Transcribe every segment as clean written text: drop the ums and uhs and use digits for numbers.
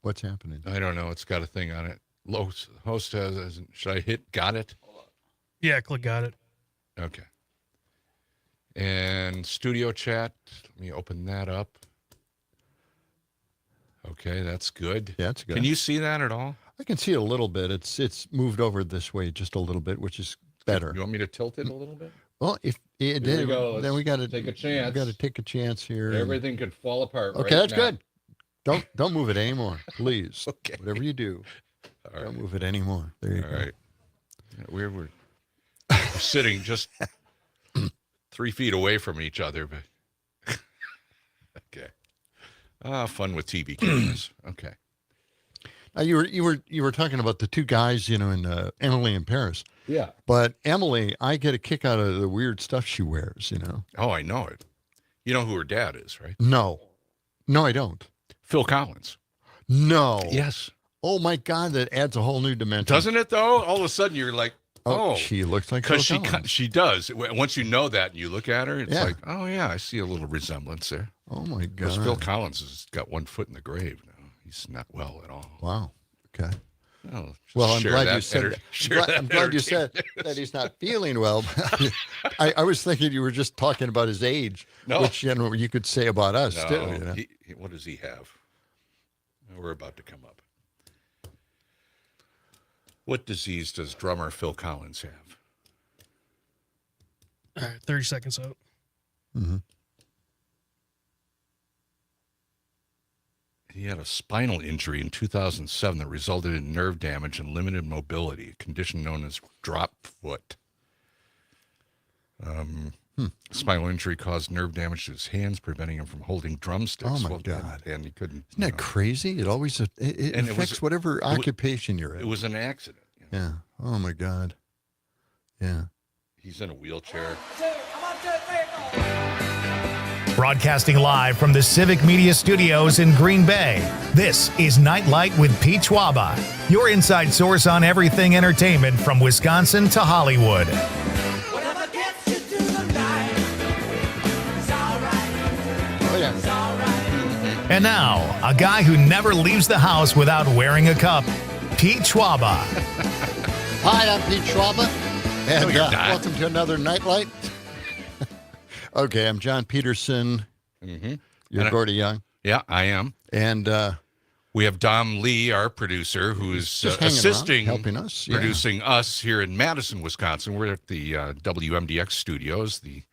What's happening? I don't know. It's got a thing on it. Host has. Should I hit got it? Yeah, click got it. Okay. And studio chat. Let me open that up. Okay, that's good. Yeah, it's good. Can you see that at all? I can see it a little bit. It's moved over this way just a little bit, which is better. You want me to tilt it a little bit? Well, if it Here we did, go. then we got to take a chance. We got to take a chance here. Everything could fall apart. Okay, right that's now. good. Don't move it anymore, please. Okay. Whatever you do, All don't right. move it anymore. There you All go. right. Yeah, we're sitting just 3 feet away from each other, but okay. Fun with TV cameras. Okay. Now, you were talking about the two guys, in Emily in Paris. Yeah. But Emily, I get a kick out of the weird stuff she wears. Oh, I know it. You know who her dad is, right? No, I don't. Phil Collins. No. Yes. Oh my God, that adds a whole new dimension. Doesn't it though? All of a sudden you're like, oh, she looks like Phil because Collins. she does. Once you know that and you look at her, it's Yeah. like, oh yeah, I see a little resemblance there. Oh my Because God. Phil Collins has got one foot in the grave now. He's not well at all. Wow. Okay. Oh, just Well, I'm share glad that you said enter- that. share that I'm glad you said entertainment. that he's not feeling well. I was thinking you were just talking about his age, No. which you could say about us No, too. what does he have? We're about to come up. What disease does drummer Phil Collins have? All right, 30 seconds out. Mm-hmm. He had a spinal injury in 2007 that resulted in nerve damage and limited mobility, a condition known as drop foot. Spinal injury caused nerve damage to his hands, preventing him from holding drumsticks. Oh, my God. And he couldn't. Isn't that crazy? It always it And it affects was- whatever occupation you're in. It was an accident. You know? Yeah. Oh my God. Yeah. He's in a wheelchair. Broadcasting live from the Civic Media Studios in Green Bay, this is Night Light with Pete Schwaba, your inside source on everything entertainment from Wisconsin to Hollywood. Oh yeah. And now, a guy who never leaves the house without wearing a cup, Pete Schwaba. Hi, I'm Pete Schwaba, and you're not. welcome to another Nightlight. Okay, I'm John Peterson. Mm-hmm. You're And Gordy Young, Yeah, I am. and We have Dom Lee, our producer, who is just hanging around, assisting, helping us, yeah. producing us here in Madison, Wisconsin. We're at the WMDX studios, the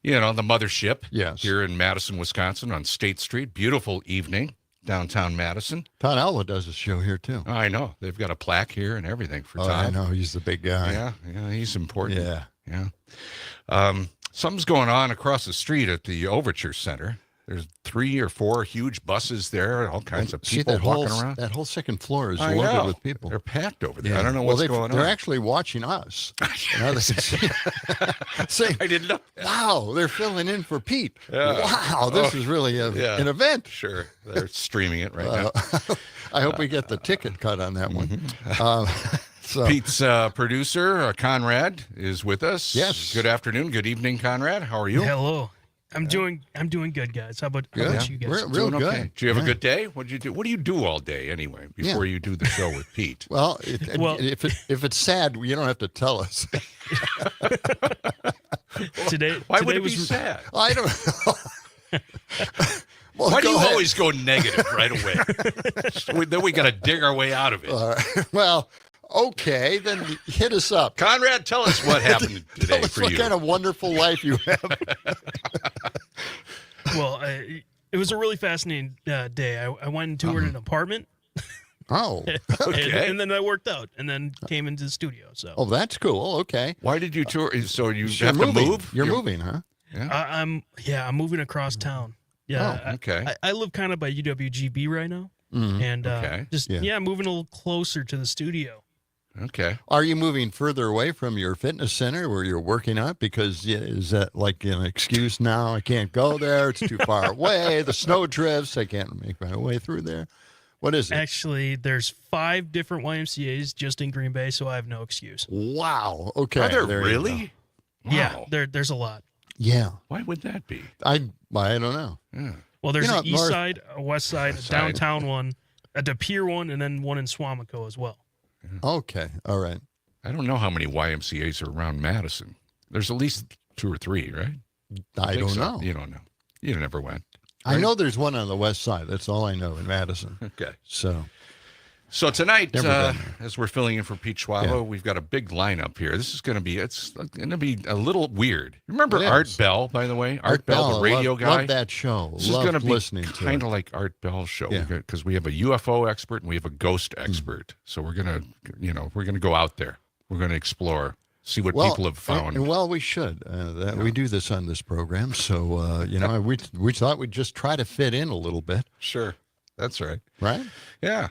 mothership Yes. here in Madison, Wisconsin on State Street. Beautiful evening, downtown Madison. Todd Alva does a show here too. I know. They've got a plaque here and everything for Oh, Tom. I know he's the big guy. Yeah, he's important. Yeah. Yeah. Something's going on across the street at the Overture Center. There's 3 or 4 huge buses there, all kinds of See, people that walking whole, around. That whole second floor is I loaded know. with people. They're packed over there. Yeah. I don't know Well, what's going They're on. actually watching us. Now they can see, saying, I didn't know. wow, they're filling in for Pete. Yeah. Wow, this is really an event. Sure. They're streaming it right now. I hope we get the ticket cut on that one. So, Pete's producer, Conrad, is with us. Yes. Good afternoon. Good evening, Conrad. How are you? Hello. I'm doing good, guys. How about you guys? Real Doing good. okay. Did you have a Yeah. good day? What did you do? What do you do all day anyway before you do the show with Pete? Well, Well- if it's sad, you don't have to tell us. Today Why would today it be was sad? I don't know. Well, Why do go you ahead. always go negative right away? Then we got to dig our way out of it. Well, okay, then hit us up. Conrad, tell us what happened Tell today us for what you. kind of wonderful life you have. well. It was a really fascinating day. I went and toured an apartment, Oh, Okay. and then I worked out, and then came into the studio. So oh, that's cool. Okay, Why did you tour? So you You're have to moving. move? You're moving, huh? I'm moving across town. Yeah, Oh, okay. I live kind of by UWGB right now, and Okay. moving a little closer to the studio. Okay. Are you moving further away from your fitness center where you're working out? Because is that like an excuse now? I can't go there. It's too far away. The snow drifts. I can't make my way through there. What is it? Actually, there's 5 different YMCA's just in Green Bay, so I have no excuse. Wow. Okay. Are there there you go. really? Yeah, Wow. there's a lot. Yeah. Why would that be? I don't know. Yeah. Well, there's You know, an east north- side, a west side, a Side. downtown one, a De Pere one, and then one in Swamico as well. Okay. All right. I don't know how many YMCA's are around Madison. There's at least 2 or 3, right? I think don't so. know. You don't know. You never went. I know there's one on the west side. That's all I know in Madison. Okay. So tonight, Never been there. as we're filling in for Pete Schwaba, Yeah. we've got a big lineup here. This is going to be a little weird. Remember It Art is. Bell, by the way? Art Bell, the radio guy. Love that show. This is Love going to be listening to kind it. of like Art Bell's show Yeah. because we have a UFO expert and we have a ghost expert. So we're going to go out there. We're going to explore, see what people have found. Well, we should. We do this on this program, so we thought we'd just try to fit in a little bit, Sure. That's right. right? Yeah.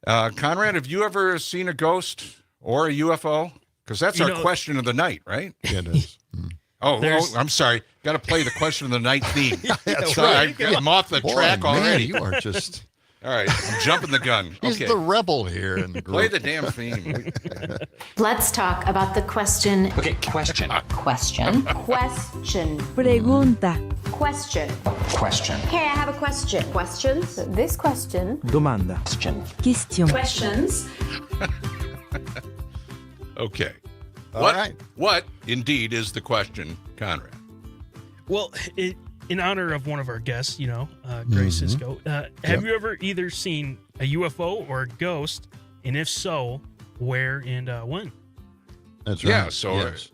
Conrad, have you ever seen a ghost or a UFO? Because that's You our know- question of the night, right? Yeah, it is. There's- I'm sorry. Got to play the question of the night theme. That's Sorry, right. I'm off the Boy, track man, already. you are just. All right, I'm jumping the gun. He's Okay, the rebel here in the group. play the damn theme. Let's talk about the question. Okay, question. Question. Pregunta. Question. Question. Hey, I have a question. Questions? This question. Domanda. Question. Question. Questions. Okay. All What? right. What indeed is the question, Conrad? Well, in honor of one of our guests, Grace Cisco, have you ever either seen a UFO or a ghost? And if so, where and when? That's right. Yeah. So, Yes.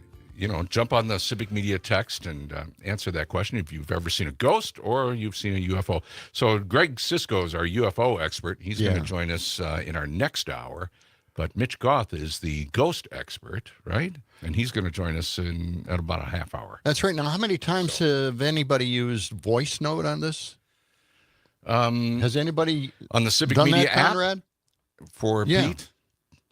jump on the Civic Media text and answer that question if you've ever seen a ghost or you've seen a UFO. So, Greg Cisco is our UFO expert. He's going Yeah. to join us in our next hour. But Mitch Goth is the ghost expert, right? And he's going to join us in at about a half hour. That's right. Now, how many times have anybody used voice note on this? Has anybody On the Civic done Media that, app Conrad? for Yeah. Pete?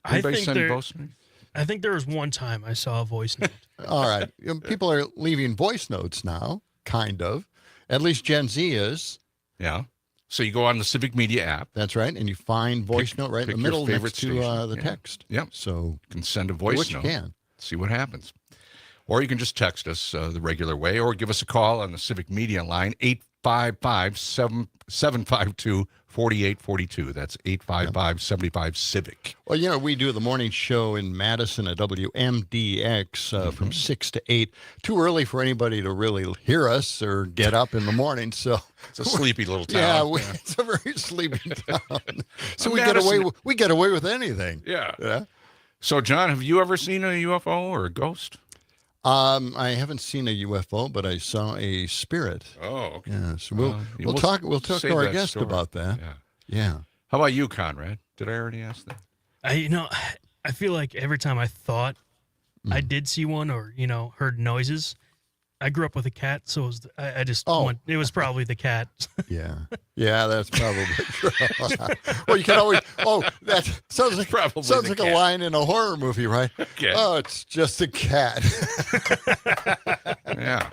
I Anybody think send there- voice notes? I think there was one time I saw a voice note. All right. People are leaving voice notes now, kind of. At least Gen Z is. Yeah. So you go on the Civic Media app. That's right. And you find voice note right in pick the your middle favorite next to station. the Yeah. text. Yep. So You can send a do voice what you note. can. See what happens. Or you can just text us the regular way or give us a call on the Civic Media line, 855-752-4842. That's 855-75-CIVIC. Well, we do the morning show in Madison at WMDX from 6 to 8. Too early for anybody to really hear us or get up in the morning. So, It's a sleepy little town. yeah, it's a very sleepy town. So Madison- we get away with anything. Yeah. Yeah. So, John, have you ever seen a UFO or a ghost? I haven't seen a UFO, but I saw a spirit. Oh, okay. Yes, Well, we'll talk to save our that guest story. about that. Yeah. Yeah. How about you, Conrad? Did I already ask that? I feel like every time I thought I did see one or, heard noises, I grew up with a cat, so it was, I just went, it was probably the cat. Yeah. Yeah, that's probably true. Well, you can always. Oh, that sounds like Probably sounds the like cat. a line in a horror movie, right? Okay. Oh, it's just a cat. Yeah.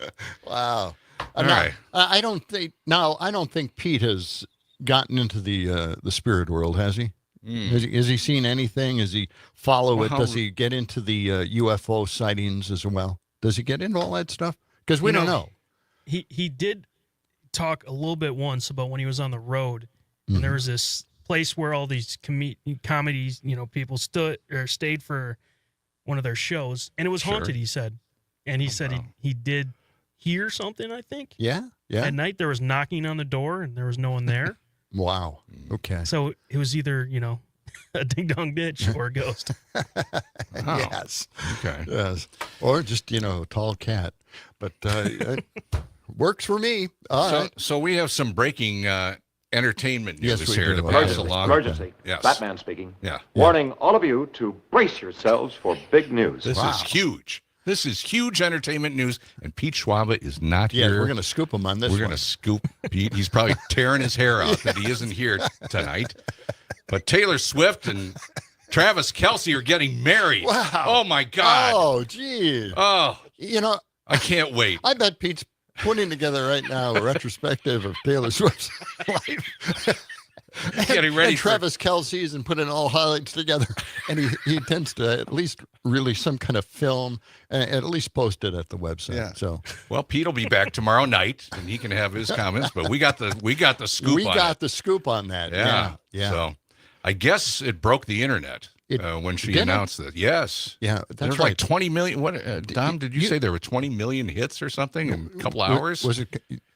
Wow. All Now, right. I don't think Pete has gotten into the spirit world, has he? Has he seen anything? Does he follow it? Well, Does he get into the UFO sightings as well? Does he get into all that stuff? Because we don't know. He did talk a little bit once about when he was on the road, and there was this place where all these comedies, people stayed for one of their shows, and it was Sure. haunted. He said, and he said wow. he did hear something. I think Yeah. Yeah. at night there was knocking on the door, and there was no one there. Wow. Okay. So it was either a ding dong ditch or a ghost. Wow. Yes. Okay. Yes. Or just, a tall cat. But it works for me. All right. So we have some breaking entertainment news Yes, we here do. to pass Okay. along. Emergency. Yes. Batman speaking. Yeah. Warning all of you to brace yourselves for big news. This is huge. This is huge entertainment news, and Pete Schwaba is not Yeah, here. we're going to scoop him on this We're one. going to scoop Pete. He's probably tearing his hair out that he isn't here tonight. But Taylor Swift and Travis Kelce are getting married. Wow. Oh, my God. Oh, geez. Oh, I I can't wait. bet Pete's putting together right now a retrospective of Taylor Swift's life. getting ready and for Travis Kelce's and putting all highlights together. And he tends to at least release some kind of film and at least post it at the website. Yeah. So Well, Pete will be back tomorrow night, and he can have his comments. But we got the scoop. we on got it. the scoop on that. Yeah. Yeah. So I guess it broke the internet It- when she did it? announced that. Yes. Yeah, that's There's right. like 20 million. What, Dom, did you say there were 20 million hits or something in a couple hours? Was it?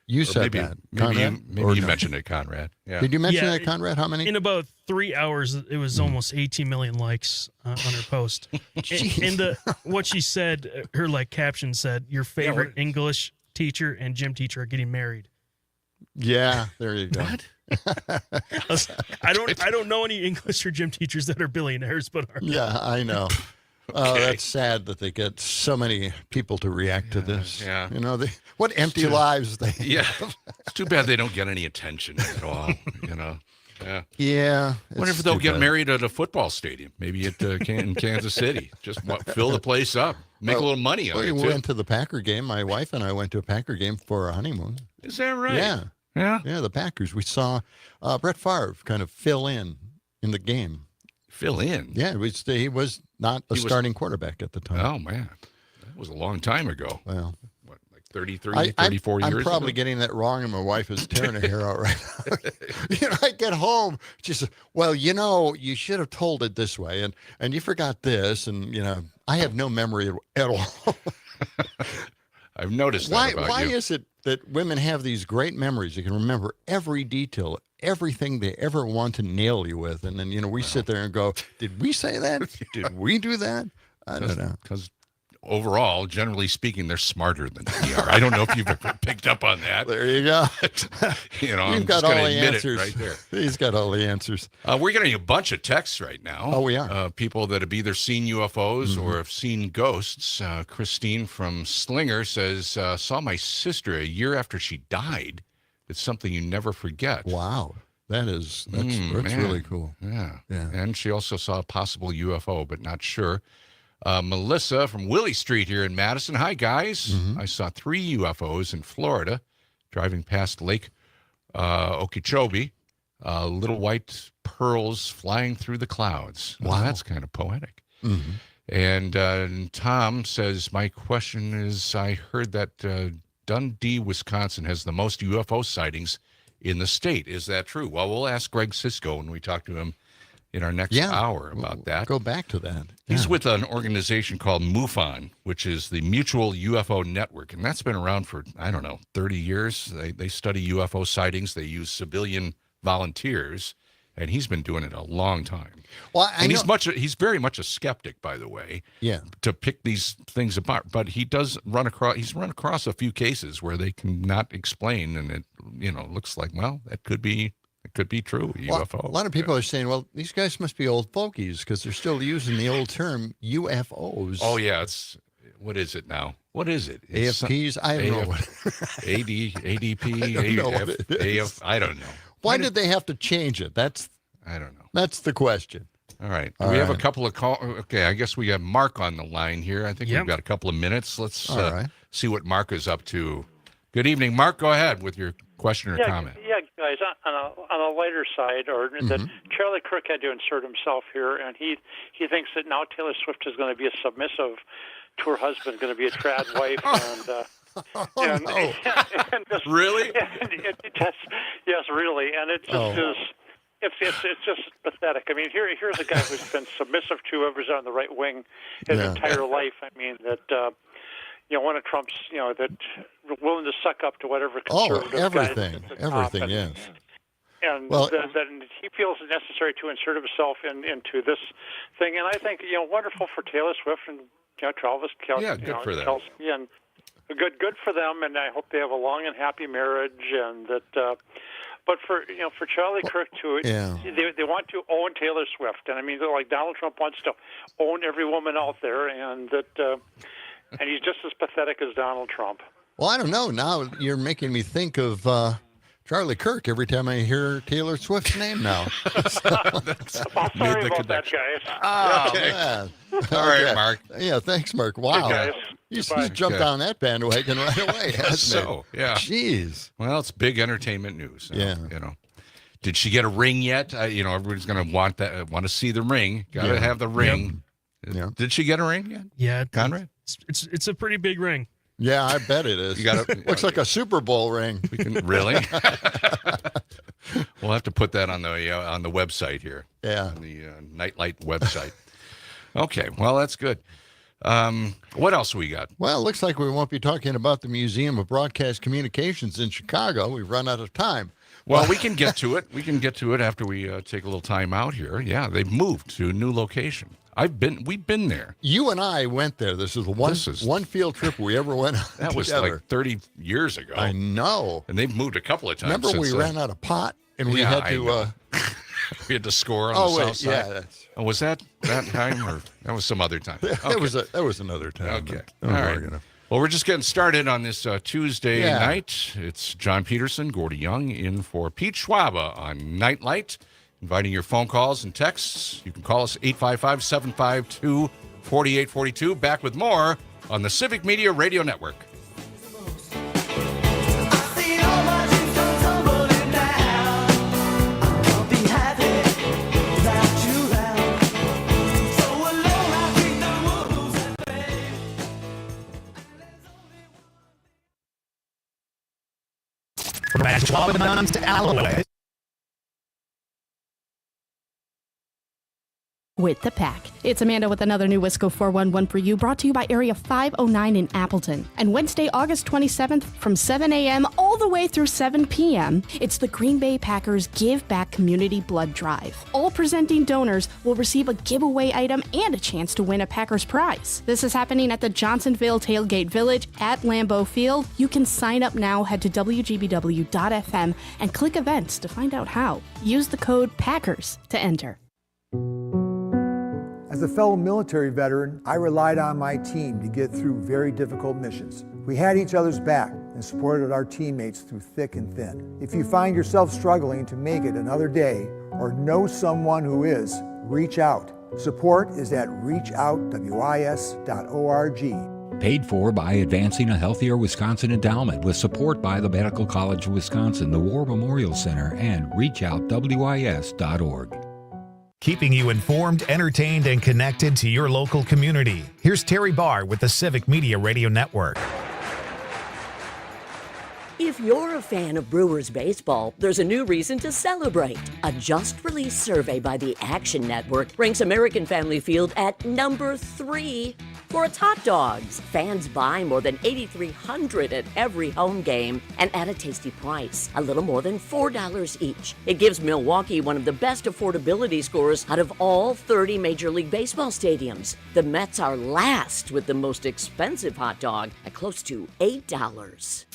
You Or said maybe, that. maybe Conrad? you, Or maybe you no? mentioned it, Conrad. Yeah. Did you mention Yeah, that, Conrad? How many? In about 3 hours, it was almost 18 million likes on her post. and what she said, her caption said, "Your favorite English teacher and gym teacher are getting married." Yeah, there you go. What? I don't know any English or gym teachers that are billionaires, but are. Yeah, I know. Oh, that's sad that they get so many people to react to this. yeah. You know, what empty lives they Yeah. It's too bad they don't get any attention at all, Yeah. Yeah. Wonder if it's they'll too get bad. married at a football stadium, maybe at in Kansas City. Just fill the place up, make a little money on We it, too. went to the Packer game. My wife and I went to a Packer game for our honeymoon. Is that right? Yeah. Yeah. Yeah, the Packers. We saw Brett Favre kind of fill in the game. Fill in. Yeah, he was not a starting quarterback at the time. Oh, man. That was a long time ago. Well, What, like 33, 34 years I'm probably ago? getting that wrong, and my wife is tearing her hair out right now. I get home. She says, well, you should have told it this way, and you forgot this, and, I have no memory at all. I've noticed that about Why you. is it that women have these great memories? You can remember every detail, everything they ever want to nail you with. And then, we sit there and go, did we say that? Did we do that? I don't know. Because overall, generally speaking, they're smarter than we are. I don't know if you've ever picked up on that. There you go. I'm You've got just all going to the admit answers. it right there. He's got all the answers. We're getting a bunch of texts right now. Oh, we are. People that have either seen UFOs or have seen ghosts. Christine from Slinger says, saw my sister a year after she died. It's something you never forget. Wow. That's man. really cool. Yeah. Yeah. And she also saw a possible UFO, but not sure. Melissa from Willie Street here in Madison. Hi, guys. I saw 3 UFOs in Florida driving past Lake Okeechobee. Little white pearls flying through the clouds. Wow. That's kind of poetic. And Tom says, my question is, I heard that Dundee, Wisconsin has the most UFO sightings in the state. Is that true? Well, we'll ask Greg Sisko when we talk to him in our next hour about that. Go back to that. He's Yeah. with an organization called MUFON, which is the Mutual UFO Network, and that's been around for, 30 years. They study UFO sightings. They use civilian volunteers, and he's been doing it a long time. Well, And he's very much a skeptic, by the way, Yeah. to pick these things apart. But he's run across a few cases where they cannot explain, and it, looks like, well, that could be true, UFO. A lot of people are saying, well, these guys must be old fogies because they're still using the old term UFOs. Oh, yeah. What is it now? What is it? It's AFPs? I don't know. ADP, I don't know what it is. AF, I don't know. Why did they have to change it? I don't know. That's the question. All right. All We have a right. couple of calls. Okay, I guess we have Mark on the line here. I think Yep. we've got a couple of minutes. Let's All right. see what Mark is up to. Good evening, Mark. Go ahead with your question or comment. Yeah, guys. On a lighter side, that Charlie Kirk had to insert himself here, and he thinks that now Taylor Swift is going to be a submissive to her husband, going to be a trad wife, and just, Really? Yes, really, and it just is. It's just pathetic. I mean, here's a guy who's been submissive to whoever's on the right wing his entire life. I mean that. One of Trump's, that willing to suck up to whatever conservative everything, guy at the top, everything, yes. And Well- that he feels it necessary to insert himself into this thing. And I think, wonderful for Taylor Swift and Travis Kelce. Yeah, good for them. Kelce, and good for them. And I hope they have a long and happy marriage. And that, but for Charlie Kirk too, Yeah. they want to own Taylor Swift. And I mean, like Donald Trump wants to own every woman out there, and that. And he's just as pathetic as Donald Trump. Well, I don't know. Now you're making me think of Charlie Kirk every time I hear Taylor Swift's name now. Well, sorry about that, guys. Oh, Okay. man. All right, Okay. Mark. Yeah, thanks, Mark. Wow. guys. He's Goodbye. jumped Okay. on that bandwagon right away, hasn't So, he? yeah. Jeez. Well, it's big entertainment news. Yeah. Did she get a ring yet? Everybody's going to want to see the ring. Got to have the ring. Yeah. Did she get a ring yet? Yeah, Conrad? It's a pretty big ring. Yeah, I bet it is. Looks like a Super Bowl ring. Really? We'll have to put that on the website here. Yeah. On the Nightlight website. Okay, well, that's good. What else we got? Well, it looks like we won't be talking about the Museum of Broadcast Communications in Chicago. We've run out of time. Well, we can get to it. We can get to it after we take a little time out here. Yeah, they've moved to a new location. We've been there. You and I went there. This is one field trip we ever went on. That was like 30 years ago. I know. And they've moved a couple of times. Remember we ran out of pot and we had to we had to score on the south side. Yeah, was that time or that was some other time? Okay. That was another time. Okay. All right. Well, we're just getting started on this Tuesday night. It's John Peterson, Gordy Young, in for Pete Schwaba on Nightlight. Inviting your phone calls and texts. You can call us 855-752-4842. Back with more on the Civic Media Radio Network. From Schwaba to Alloy. With the pack. It's Amanda with another new Wisco 411 for you, brought to you by Area 509 in Appleton. And Wednesday, August 27th, from 7 a.m. all the way through 7 p.m., it's the Green Bay Packers Give Back Community Blood Drive. All presenting donors will receive a giveaway item and a chance to win a Packers prize. This is happening at the Johnsonville Tailgate Village at Lambeau Field. You can sign up now, head to WGBW.FM and click events to find out how. Use the code PACKERS to enter. As a fellow military veteran, I relied on my team to get through very difficult missions. We had each other's back and supported our teammates through thick and thin. If you find yourself struggling to make it another day or know someone who is, reach out. Support is at reachoutwis.org. Paid for by Advancing a Healthier Wisconsin Endowment with support by the Medical College of Wisconsin, the War Memorial Center, and reachoutwis.org. Keeping you informed, entertained, and connected to your local community. Here's Terry Barr with the Civic Media Radio Network. If you're a fan of Brewers baseball, there's a new reason to celebrate. A just-released survey by the Action Network ranks American Family Field at number 3 for its hot dogs. Fans buy more than 8,300 at every home game and at a tasty price, a little more than $4 each. It gives Milwaukee one of the best affordability scores out of all 30 Major League Baseball stadiums. The Mets are last with the most expensive hot dog at close to $8.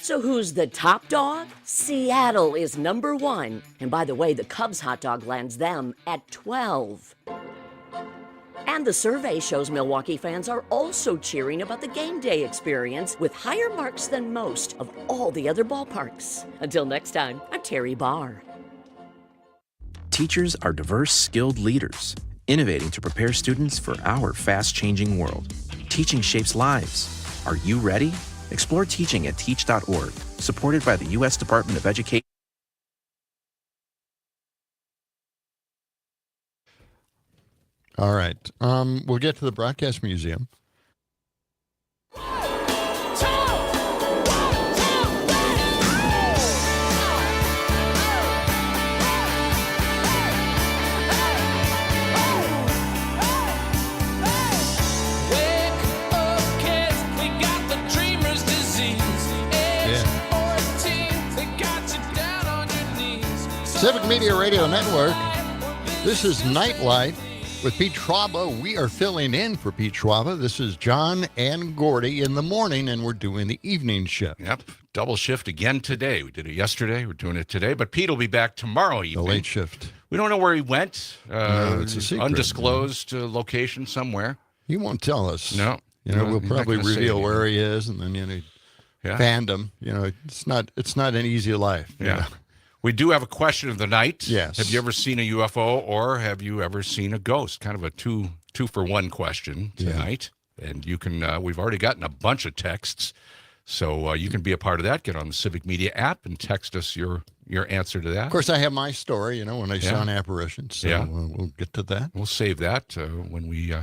So who's the top dog? Seattle is number 1. And by the way, the Cubs hot dog lands them at 12. And the survey shows Milwaukee fans are also cheering about the game day experience with higher marks than most of all the other ballparks. Until next time, I'm Terry Barr. Teachers are diverse, skilled leaders, innovating to prepare students for our fast-changing world. Teaching shapes lives. Are you ready? Explore teaching at teach.org, supported by the U.S. Department of Education. All right. We'll get to the Broadcast Museum. Civic Media Radio Network. This is Nightlight with Pete Schwaba. We are filling in for Pete Schwaba. This is John and Gordy in the morning, and we're doing the evening shift. Yep, double shift again today. We did it yesterday. We're doing it today. But Pete will be back tomorrow evening. The late shift. We don't know where he went. No, it's a secret. Undisclosed location somewhere. He won't tell us. No. We'll probably reveal where he is, and then fandom. It's not an easy life. Yeah. We do have a question of the night. Yes. Have you ever seen a UFO or have you ever seen a ghost? Kind of a two for one question tonight. Yeah. And you can, we've already gotten a bunch of texts. So you can be a part of that. Get on the Civic Media app and text us your answer to that. Of course, I have my story, when I saw an apparition. So we'll get to that. We'll save that when we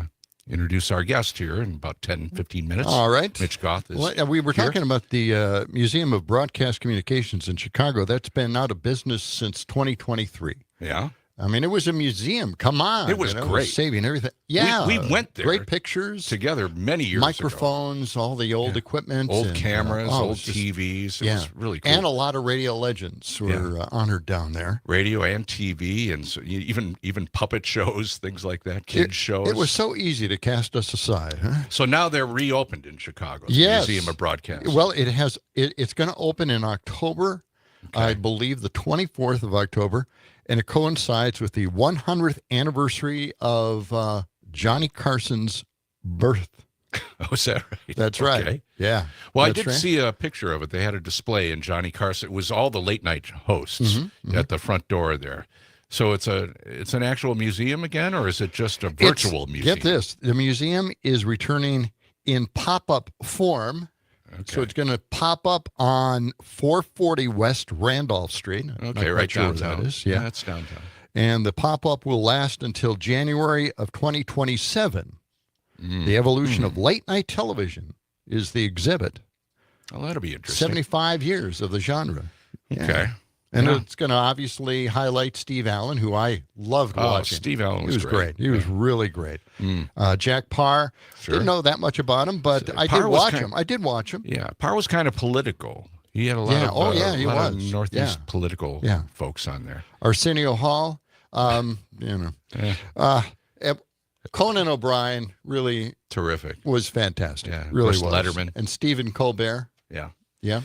introduce our guest here in about 10, 15 minutes. All right. Mitch Goth is we were here. talking about the Museum of Broadcast Communications in Chicago. That's been out of business since 2023. Yeah. I mean, it was a museum. Come on. It was great. Saving everything. Yeah. We went there. Great pictures. Together many years Microphones, all the old equipment. Old and, cameras, old just, TVs. It was really cool. And a lot of radio legends were honored down there. Radio and TV, and so even puppet shows, things like that, kids shows. It was so easy to cast us aside. Huh? So now they're reopened in Chicago, the Yes. Museum of Broadcast. Well, it's going to open in October, I believe the 24th of October, and it coincides with the 100th anniversary of Johnny Carson's birth. Oh, is that right? That's Okay. right. Yeah. Well, That's I did right. see a picture of it. They had a display in Johnny Carson. It was all the late night hosts at the front door there. So it's an actual museum again, or is it just a virtual museum? Get this. The museum is returning in pop-up form. Okay. So it's going to pop up on 440 West Randolph Street. Okay, right downtown. That is. Yeah, that's downtown. And the pop-up will last until January of 2027. The evolution of late night television is the exhibit. Well, that'll be interesting. 75 years of the genre. Yeah. Okay. And Yeah. it's going to obviously highlight Steve Allen, who I loved watching. Steve Allen was He was great. He was really great. Jack Parr, Sure. didn't know that much about him, but I Parr did was watch kind- him. I did watch him. Yeah, Parr was kind of political. He had a lot of he lot of was. Northeast political folks on there. Arsenio Hall, Conan O'Brien really Terrific. was fantastic. Yeah, really Russ was. Letterman. And Stephen Colbert. Yeah. Yeah,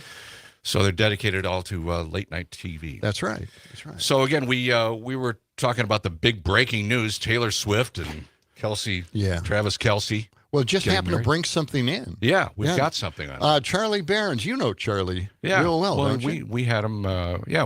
So they're dedicated all to late night TV. that's right. That's right. So again, we were talking about the big breaking news: Taylor Swift and Travis Kelce. Well, just getting happened married. to bring something in. Yeah, we've got something on. Charlie Barons, you know Charlie Yeah, real well, don't we you? we had him.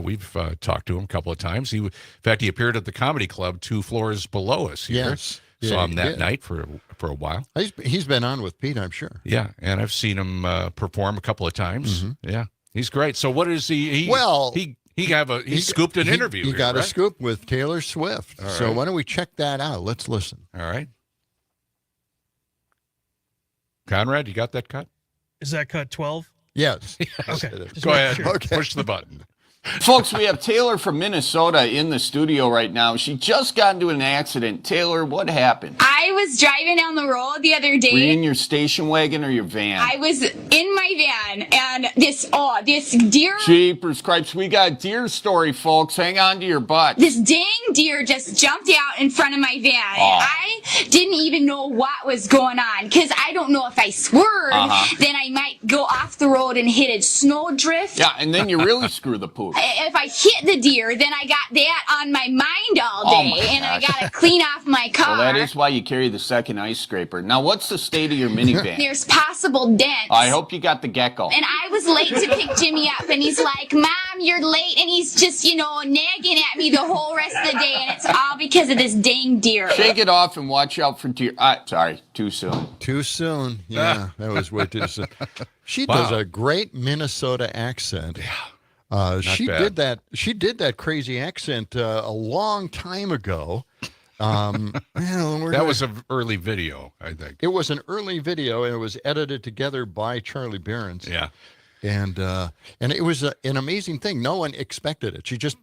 We've talked to him a couple of times. In fact, he appeared at the Comedy Club 2 floors below us here. Yes. Saw Yeah, him he that did. night for a while. He's been on with Pete, I'm sure. Yeah, and I've seen him perform a couple of times. Mm-hmm. Yeah, he's great. So what is he? He scooped an interview. He here, got a right? scoop with Taylor Swift. All So right. why don't we check that out? Let's listen. All right, Conrad, you got that cut? Is that cut 12? Yes. Okay. It is. Just Go make ahead. sure. Okay. Push the button. Folks, we have Taylor from Minnesota in the studio right now. She just got into an accident. Taylor, what happened? I was driving down the road the other Were you day. in your station wagon or your van? I was in my van, and this deer, Jeepers Cripes, we got a deer story, folks. Hang on to your butt. this dang deer just jumped out in front of my van. And I didn't even know what was going on, because I don't know if I swerved, then I might go off the road and hit a snowdrift. Yeah, and then you really screw the poop. If I hit the deer, then I got that on my mind all Oh day, my and I gosh. gotta clean off my car. Well, that is why you carry the second ice scraper. Now, what's the state of your minivan? There's possible dents. I hope you got the gecko. And I was late to pick Jimmy up, and he's like, "Mom, you're late," and he's just, nagging at me the whole rest of the day, and it's all because of this dang deer. Shake it off and watch out for deer. Sorry, too soon. Too soon. Yeah, that was way too soon. She does a great Minnesota accent. Yeah. She bad. did that. She did that crazy accent a long time ago. That was an early video, I think. It was an early video, and it was edited together by Charlie Barons. Yeah. And it was an amazing thing. No one expected it. She just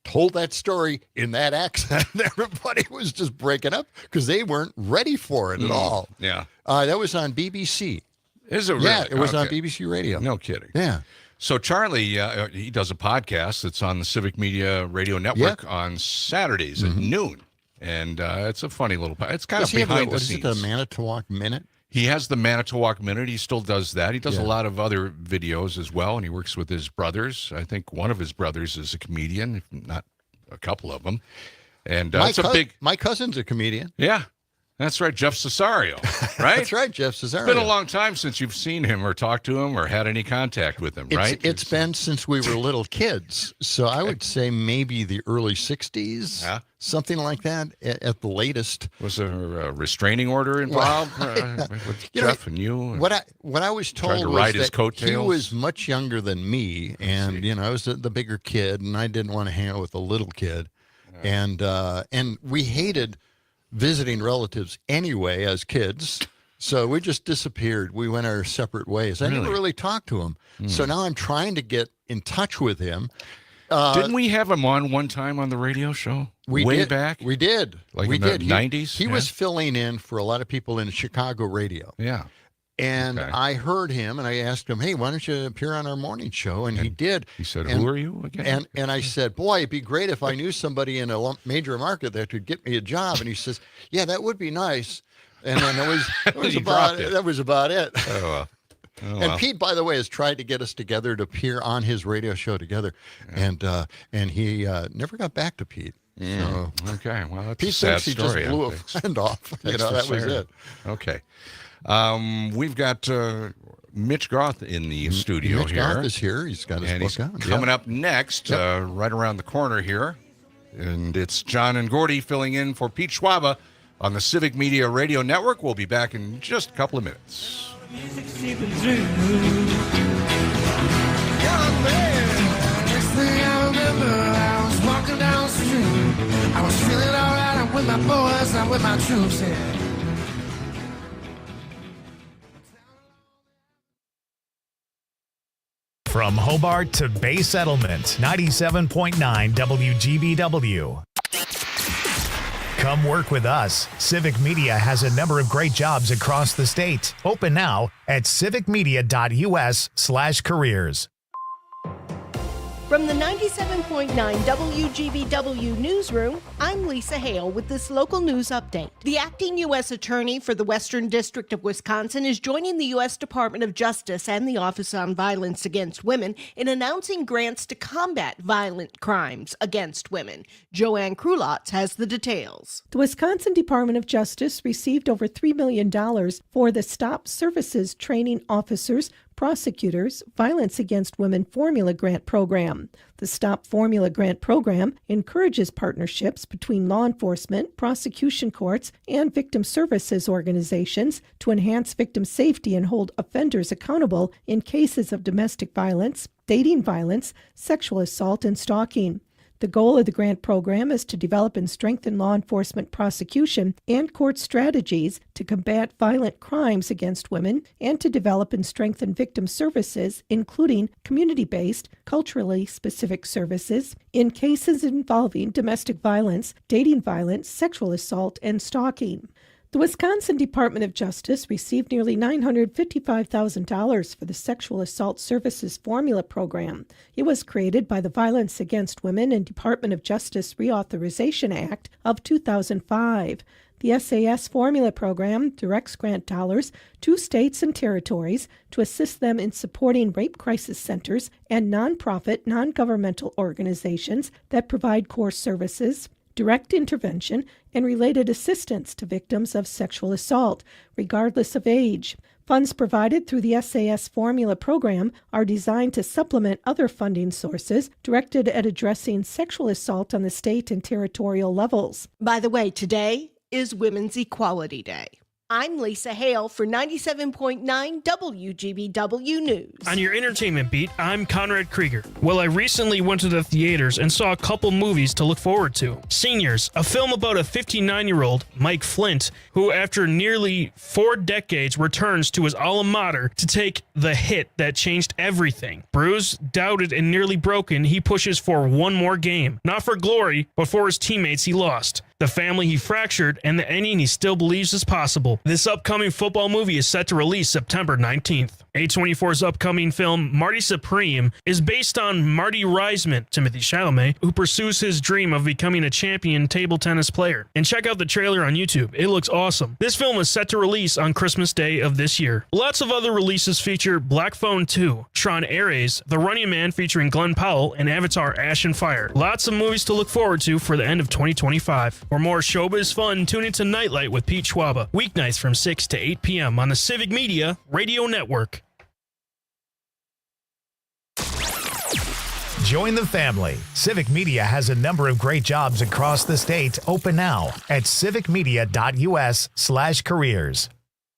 told that story in that accent. Everybody was just breaking up because they weren't ready for it at all. Yeah. That was on BBC. Is it really? Yeah, it was on Okay. BBC Radio. No kidding. Yeah. So Charlie, he does a podcast that's on the Civic Media Radio Network on Saturdays at noon. And it's a funny little, it's kind Does of he have behind the what is scenes. it, the Manitowoc Minute? He has the Manitowoc Minute. He still does that. He does a lot of other videos as well, and he works with his brothers. I think one of his brothers is a comedian, if not a couple of them. And it's a big... My cousin's a comedian. Yeah. That's right, Jeff Cesario, right? That's right, Jeff Cesario. It's been a long time since you've seen him or talked to him or had any contact with him, right? It's been since we were little kids. So I would say maybe the early 60s, something like that at the latest. Was there a restraining order involved with Jeff and you? What I was told to was ride his that coattails? he was much younger than me, and I was the bigger kid, and I didn't want to hang out with a little kid, and we hated visiting relatives anyway as kids, so we just disappeared. We went our separate ways. I never really talked to him, so now I'm trying to get in touch with him. Didn't we have him on one time on the radio show? Way back? We did. Like we in did. the 90s? He was filling in for a lot of people in Chicago radio. Yeah. And I heard him, and I asked him, hey, why don't you appear on our morning show? And he did. He said, who are you again? And I said, boy, it'd be great if I knew somebody in a major market that could get me a job. And he says, yeah, that would be nice. And then that was about it. Oh, well. And Pete, by the way, has tried to get us together to appear on his radio show together. Yeah. And he never got back to Pete. So, okay, well, that's Pete a sad thinks he story. just blew a friend off. That was it. Okay. We've got Mitch Groth in the studio Mitch here. Groth is here. He's got his book on. Coming up next, right around the corner here, and it's John and Gordy filling in for Pete Schwaba on the Civic Media Radio Network. We'll be back in just a couple of minutes. I was feeling alright. I'm with my boys, I'm with my troops. From Hobart to Bay Settlement, 97.9 WGBW. Come work with us. Civic Media has a number of great jobs across the state. Open now at civicmedia.us/careers. From the 97.9 WGBW Newsroom, I'm Lisa Hale with this local news update. The acting U.S. Attorney for the Western District of Wisconsin is joining the U.S. Department of Justice and the Office on Violence Against Women in announcing grants to combat violent crimes against women. Joanne Krulotz has the details. The Wisconsin Department of Justice received over $3 million for the Stop Services Training Officers Prosecutors Violence Against Women Formula Grant Program. The Stop Formula Grant Program encourages partnerships between law enforcement, prosecution courts, and victim services organizations to enhance victim safety and hold offenders accountable in cases of domestic violence, dating violence, sexual assault, and stalking. The goal of the grant program is to develop and strengthen law enforcement prosecution and court strategies to combat violent crimes against women and to develop and strengthen victim services, including community-based, culturally specific services in cases involving domestic violence, dating violence, sexual assault, and stalking. The Wisconsin Department of Justice received nearly $955,000 for the Sexual Assault Services Formula Program. It was created by the Violence Against Women and Department of Justice Reauthorization Act of 2005. The SAS Formula Program directs grant dollars to states and territories to assist them in supporting rape crisis centers and nonprofit, non-governmental organizations that provide core services, direct intervention, and related assistance to victims of sexual assault, regardless of age. Funds provided through the SAS Formula Program are designed to supplement other funding sources directed at addressing sexual assault on the state and territorial levels. By the way, today is Women's Equality Day. I'm Lisa Hale for 97.9 WGBW News. On your entertainment beat, I'm Conrad Krieger. Well, I recently went to the theaters and saw a couple movies to look forward to. Seniors, a film about a 59-year-old, Mike Flint, who after nearly 4 decades returns to his alma mater to take the hit that changed everything. Bruised, doubted, and nearly broken, he pushes for one more game. Not for glory, but for his teammates he lost, the family he fractured, and the ending he still believes is possible. This upcoming football movie is set to release September 19th. A24's upcoming film, Marty Supreme, is based on Marty Reisman, Timothy Chalamet, who pursues his dream of becoming a champion table tennis player. And check out the trailer on YouTube. It looks awesome. This film is set to release on Christmas Day of this year. Lots of other releases feature Black Phone 2, Tron Ares, The Running Man featuring Glenn Powell, and Avatar Ash and Fire. Lots of movies to look forward to for the end of 2025. For more showbiz fun, tune into Nightlight with Pete Schwaba, weeknights from 6 to 8 p.m. on the Civic Media Radio Network. Join the family. Civic Media has a number of great jobs across the state open now at civicmedia.us/careers.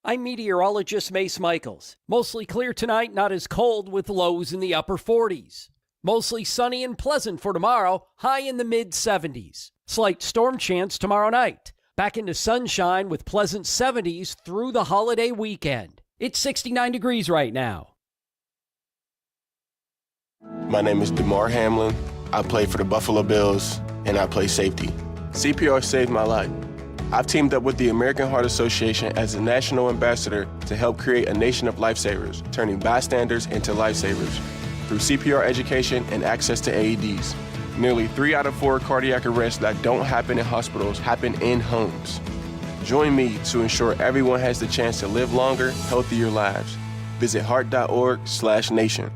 I'm meteorologist Mace Michaels. Mostly clear tonight, not as cold with lows in the upper 40s. Mostly sunny and pleasant for tomorrow, high in the mid-70s. Slight storm chance tomorrow night. Back into sunshine with pleasant 70s through the holiday weekend. It's 69 degrees right now. My name is DeMar Hamlin. I play for the Buffalo Bills, and I play safety. CPR saved my life. I've teamed up with the American Heart Association as a national ambassador to help create a nation of lifesavers, turning bystanders into lifesavers through CPR education and access to AEDs. Nearly 3 out of 4 cardiac arrests that don't happen in hospitals happen in homes. Join me to ensure everyone has the chance to live longer, healthier lives. Visit heart.org/nation.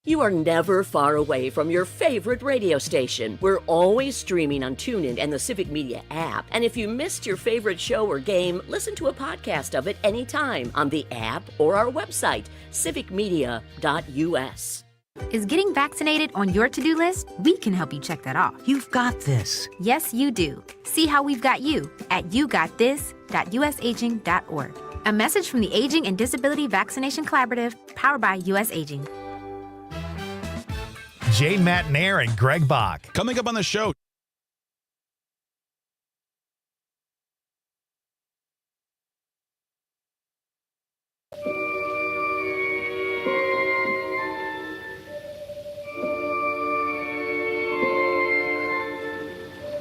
You are never far away from your favorite radio station. We're always streaming on TuneIn and the Civic Media app. And if you missed your favorite show or game, listen to a podcast of it anytime on the app or our website, civicmedia.us. Is getting vaccinated on your to-do list? We can help you check that off. You've got this. Yes, you do. See how we've got you at yougotthis.usaging.org. A message from the Aging and Disability Vaccination Collaborative, powered by US Aging. Jay Matnair and Greg Bach. Coming up on the show.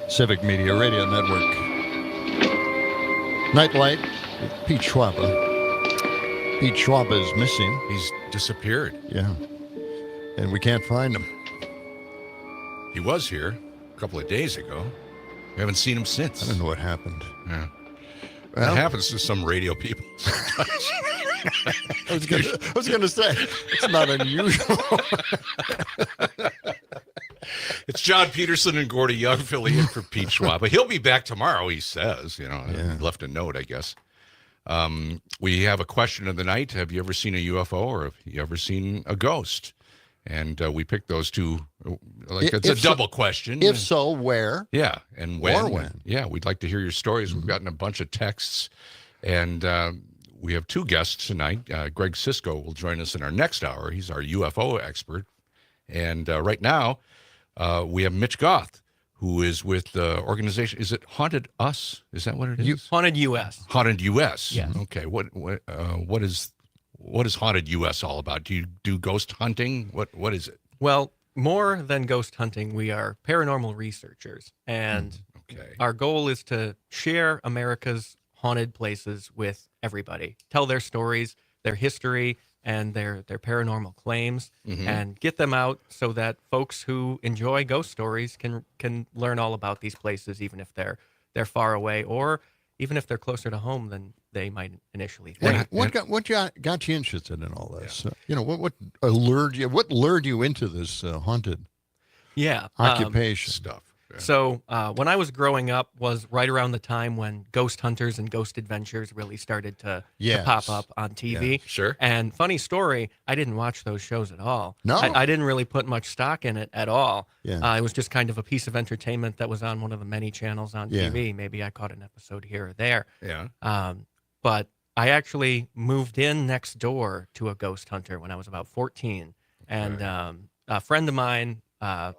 Civic Media Radio Network. Nightlight with Pete Schwaba. Pete Schwaba is missing. He's disappeared. Yeah. And we can't find him. He was here a couple of days ago. We haven't seen him since. I don't know what happened. Yeah. Well, that happens to some radio people sometimes. I was going to say, it's not unusual. It's John Peterson and Gordy Young filling in for Pete Schwaba. He'll be back tomorrow, he says. You know, Yeah. He left a note, I guess. We have a question of the night. Have you ever seen a UFO or have you ever seen a ghost? And we picked those two. It's a double question. If so, where? Yeah, and when? Or when. Yeah, we'd like to hear your stories. We've gotten a bunch of texts, and we have two guests tonight. Greg Cisco will join us in our next hour. He's our UFO expert. And right now, we have Mitch Goth, who is with the organization. Is it Haunted Us? Is that what it is? Haunted US. Haunted US. Yes. Okay. What is Haunted US all about? Do you do ghost hunting? What is it? Well, more than ghost hunting, we are paranormal researchers. And our goal is to share America's haunted places with everybody, tell their stories, their history, and their paranormal claims, and get them out so that folks who enjoy ghost stories can learn all about these places, even if they're far away, or even if they're closer to home than they might initially think. What got you interested in all this? What lured you into this haunted occupation stuff? Yeah. So when I was growing up was right around the time when Ghost Hunters and Ghost Adventures really started to pop up on TV. Yeah, sure. And funny story, I didn't watch those shows at all. No. I didn't really put much stock in it at all. Yeah. It was just kind of a piece of entertainment that was on one of the many channels on Yeah. TV. Maybe I caught an episode here or there. Yeah. But I actually moved in next door to a ghost hunter when I was about 14. And a friend of mine, it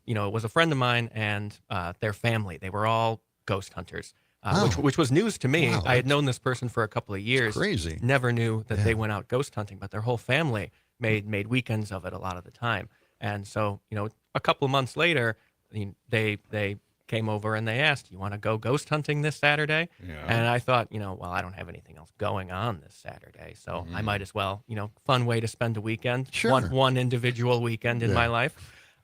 was a friend of mine and their family. They were all ghost hunters, which was news to me. Wow, I had known this person for a couple of years. Crazy. Never knew that they went out ghost hunting, but their whole family made weekends of it a lot of the time. And so, a couple of months later, they came over and they asked, "You want to go ghost hunting this Saturday?" Yeah. And I thought, well, I don't have anything else going on this Saturday, so I might as well, fun way to spend a weekend, Sure. one individual weekend in Yeah. my life.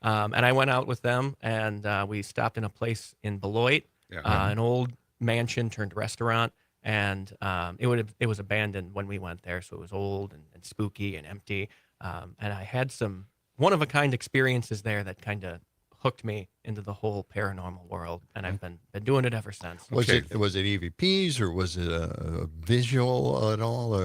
And I went out with them, and we stopped in a place in Beloit, an old mansion turned restaurant, and it was abandoned when we went there, so it was old and spooky and empty. And I had some one-of-a-kind experiences there that kind of hooked me into the whole paranormal world, and I've been doing it ever since. Was it EVPs, or was it a visual at all?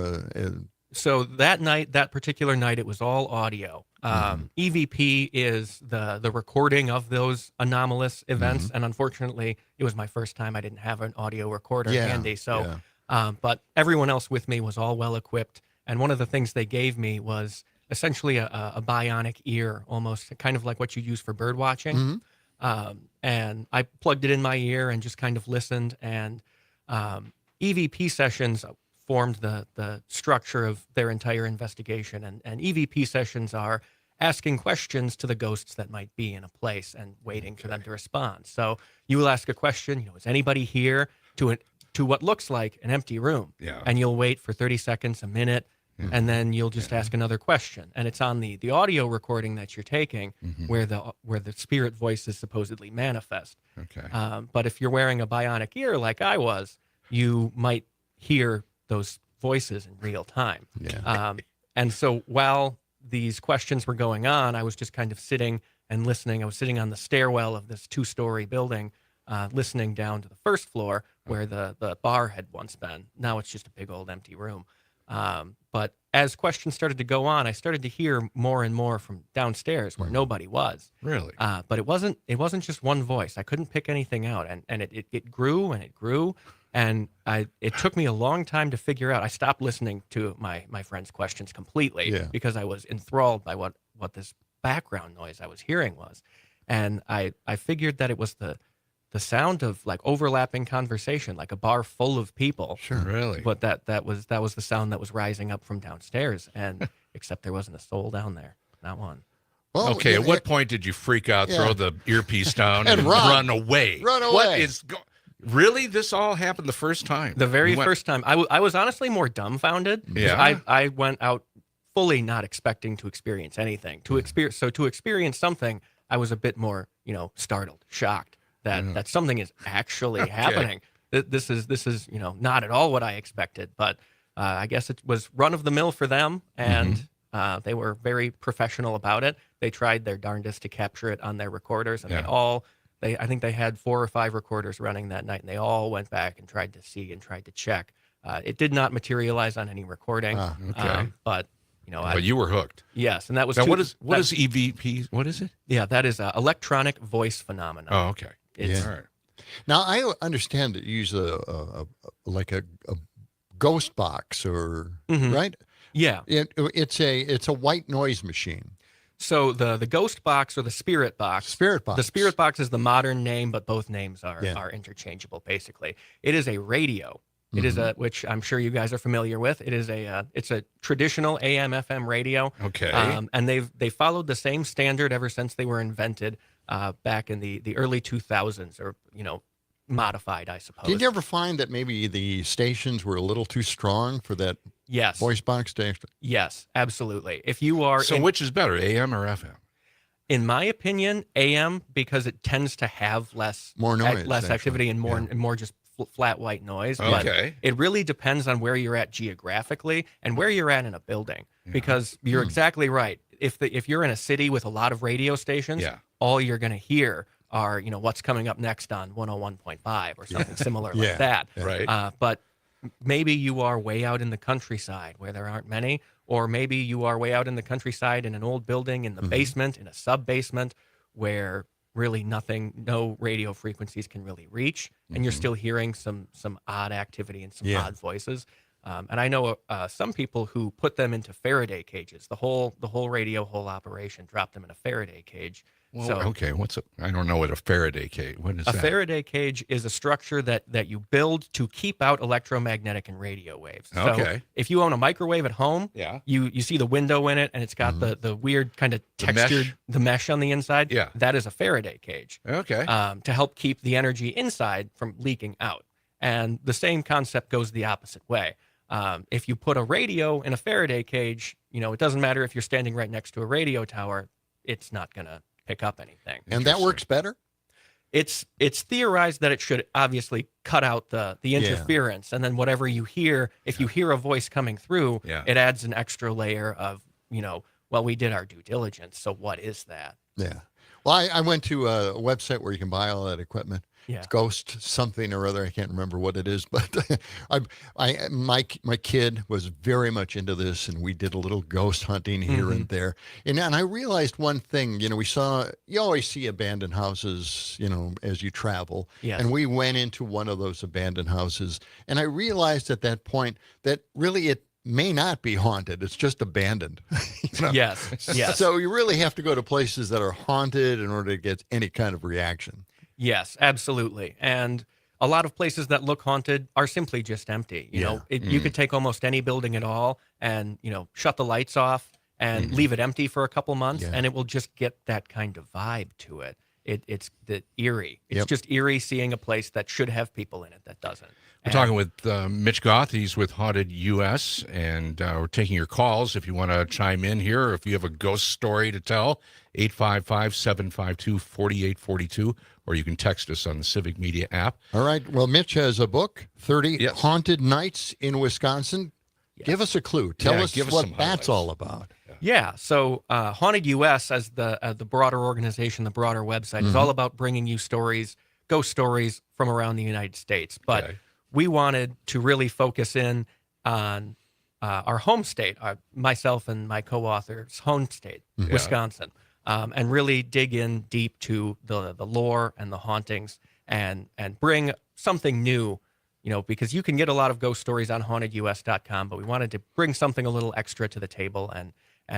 So that particular night, it was all audio. EVP is the recording of those anomalous events, and unfortunately, it was my first time. I didn't have an audio recorder handy, so but everyone else with me was all well equipped. And one of the things they gave me was essentially a bionic ear, almost kind of like what you use for bird watching. And I plugged it in my ear and just kind of listened. And EVP sessions formed the structure of their entire investigation. And EVP sessions are asking questions to the ghosts that might be in a place and waiting for them to respond. So you will ask a question, is anybody here, to what looks like an empty room? Yeah. And you'll wait for 30 seconds, a minute, and then you'll just ask another question. And it's on the audio recording that you're taking where the spirit voice is supposedly manifest. Okay. But if you're wearing a bionic ear like I was, you might hear those voices in real time. Yeah. And so while these questions were going on, I was just kind of sitting and listening. I was sitting on the stairwell of this 2-story building, listening down to the first floor where the bar had once been. Now it's just a big old empty room. But as questions started to go on, I started to hear more and more from downstairs where nobody was. Really? But it wasn't just one voice. I couldn't pick anything out, and it grew and it grew, and it took me a long time to figure out. I stopped listening to my friend's questions completely because I was enthralled by what this background noise I was hearing was, and I figured that it was the sound of like overlapping conversation, like a bar full of people. Sure. Really? But that was the sound that was rising up from downstairs, and except there wasn't a soul down there, not one. Well, okay, at what point did you freak out, throw the earpiece down, And run away? Run away. What is really? This all happened the first time? The very first time. I was honestly more dumbfounded. Yeah. I went out fully not expecting to experience anything. To experience something, I was a bit more, startled, shocked that something is actually happening. This is not at all what I expected, but I guess it was run of the mill for them, and they were very professional about it. They tried their darndest to capture it on their recorders, and I think they had 4 or 5 recorders running that night, and they all went back and tried to see and tried to check. It did not materialize on any recording, but but you were hooked. Yes, and that was now. What is EVP? What is it? Yeah, that is electronic voice phenomenon. Oh, okay. All right. Now I understand that you use a ghost box, or right? Yeah, it's a white noise machine. So the ghost box or the spirit box. Spirit box. The spirit box is the modern name, but both names are interchangeable. Basically, it is a radio. It is which I'm sure you guys are familiar with. It is it's a traditional AM/FM radio. Okay. And they followed the same standard ever since they were invented back in the early 2000s, or modified, I suppose. Did you ever find that maybe the stations were a little too strong for that voice box to actually? Yes, absolutely. If you are which is better, AM or FM? In my opinion, AM, because it tends to have less noise, less activity and more just flat white noise. Okay. But it really depends on where you're at geographically and where you're at in a building, because you're exactly right. If you're in a city with a lot of radio stations, all you're going to hear are what's coming up next on 101.5 or something similar like that. Right. But maybe you are way out in the countryside where there aren't many, or maybe you are way out in the countryside in an old building in the basement, in a sub-basement, where really no radio frequencies can really reach, and you're still hearing some odd activity and some odd voices. And I know some people who put them into Faraday cages. The whole radio, whole operation, dropped them in a Faraday cage. Well, So okay, I don't know what a Faraday cage. What is a that? Faraday cage is a structure that you build to keep out electromagnetic and radio waves. So Okay. if you own a microwave at home, Yeah. you see the window in it, and it's got the weird kind of The mesh? textured the mesh on the inside. Yeah. That is a Faraday cage. Okay. To help keep the energy inside from leaking out. And the same concept goes the opposite way. If you put a radio in a Faraday cage, it doesn't matter if you're standing right next to a radio tower, it's not going to pick up anything. And that works better? It's theorized that it should obviously cut out the interference, and then whatever you hear, if you hear a voice coming through, it adds an extra layer of, well, we did our due diligence, so what is that? Yeah. Well, I went to a website where you can buy all that equipment. Yeah. It's Ghost something or other. I can't remember what it is, but my kid was very much into this, and we did a little ghost hunting here and there. And I realized one thing. You always see abandoned houses, as you travel. Yes. And we went into one of those abandoned houses, and I realized at that point that really it may not be haunted. It's just abandoned. Yes. So you really have to go to places that are haunted in order to get any kind of reaction. Yes, absolutely. And a lot of places that look haunted are simply just empty. You could take almost any building at all and, shut the lights off and leave it empty for a couple months, and it will just get that kind of vibe to it. It's the eerie. It's just eerie seeing a place that should have people in it that doesn't. We're talking with Mitch Goth. He's with Haunted US, and we're taking your calls if you want to chime in here, or if you have a ghost story to tell, 855-752-4842, or you can text us on the Civic Media app. All right. Well, Mitch has a book, 30 Haunted Nights in Wisconsin. Yes. Give us a clue. Tell us what that's all about. Yeah. So Haunted US, as the broader organization, the broader website, is all about bringing you stories, ghost stories from around the United States. But we wanted to really focus in on our home state, myself and my co-author's home state, Wisconsin, and really dig in deep to the lore and the hauntings and bring something new, because you can get a lot of ghost stories on hauntedus.com, but we wanted to bring something a little extra to the table and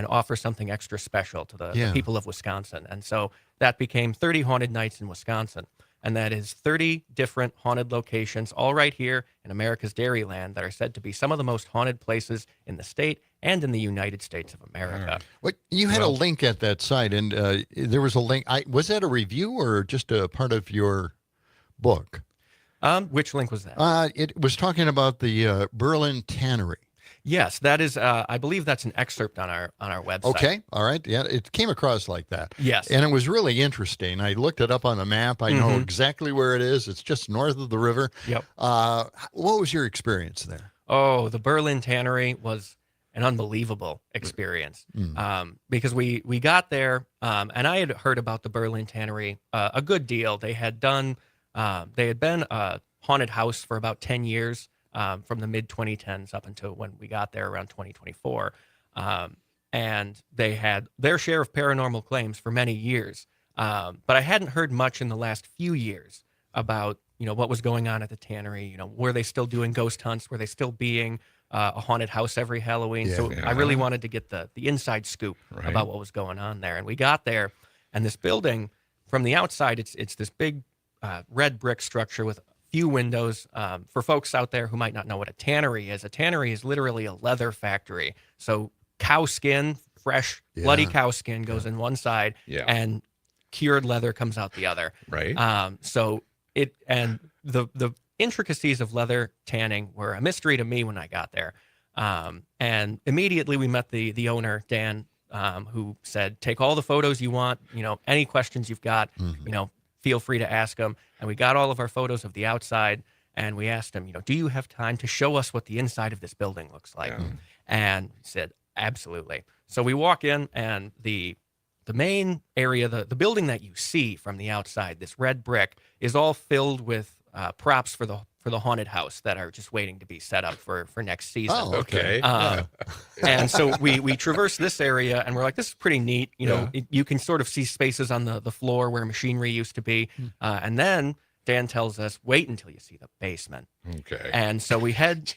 offer something extra special to the people of Wisconsin. And so that became 30 Haunted Nights in Wisconsin. And that is 30 different haunted locations, all right here in America's Dairyland, that are said to be some of the most haunted places in the state and in the United States of America. What you had a link at that site, and there was a link. Was that a review or just a part of your book? Which link was that? It was talking about the Berlin Tannery. Yes, that is. I believe that's an excerpt on our website. Okay, all right. Yeah, it came across like that. Yes, and it was really interesting. I looked it up on the map. I know exactly where it is. It's just north of the river. Yep. What was your experience there? Oh, the Berlin Tannery was an unbelievable experience because we got there, and I had heard about the Berlin Tannery a good deal. They had been a haunted house for about 10 years. From the mid-2010s up until when we got there around 2024. And they had their share of paranormal claims for many years. But I hadn't heard much in the last few years about, what was going on at the tannery. Were they still doing ghost hunts? Were they still being a haunted house every Halloween? So I really wanted to get the inside scoop about what was going on there. And we got there, and this building, from the outside, it's this big red brick structure with few windows. For folks out there who might not know what a tannery is literally a leather factory. So cow skin, fresh, bloody cow skin goes in one side, and cured leather comes out the other. Right. So the intricacies of leather tanning were a mystery to me when I got there. And immediately we met the owner, Dan, who said, take all the photos you want, any questions you've got, feel free to ask him. And we got all of our photos of the outside, and we asked him, do you have time to show us what the inside of this building looks like? And he said, absolutely. So we walk in, and the main area, the building that you see from the outside, this red brick, is all filled with props for the haunted house that are just waiting to be set up for next season. Oh, okay. And so we traverse this area, and we're like, this is pretty neat. You can sort of see spaces on the floor where machinery used to be. And then Dan tells us, wait until you see the basement. Okay. And so we head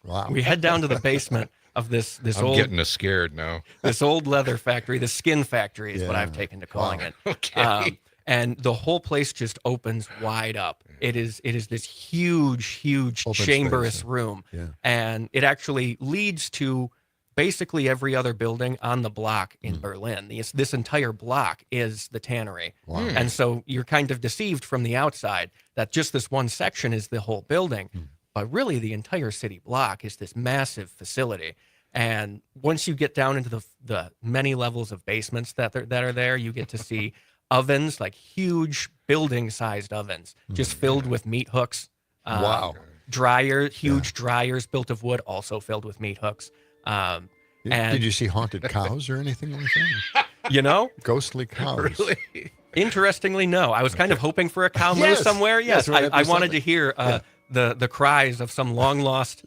Wow. We head down to the basement of this I'm old getting scared now. this old leather factory, the skin factory is what I've taken to calling it. Okay. And the whole place just opens wide up. It is this huge Open chamberous space, room. Yeah. And it actually leads to basically every other building on the block in Berlin. This entire block is the tannery. Wow. And so you're kind of deceived from the outside that just this one section is the whole building. But really, the entire city block is this massive facility. And once you get down into the many levels of basements that are there, you get to see ovens, like huge building-sized ovens, just filled with meat hooks. Wow. Huge dryers built of wood, also filled with meat hooks. And Did you see haunted cows or anything like that? You know? Ghostly cows. Really? Interestingly, no. I was kind of hoping for a cow moo somewhere. Yes, right I after wanted something. to hear the cries of some long lost,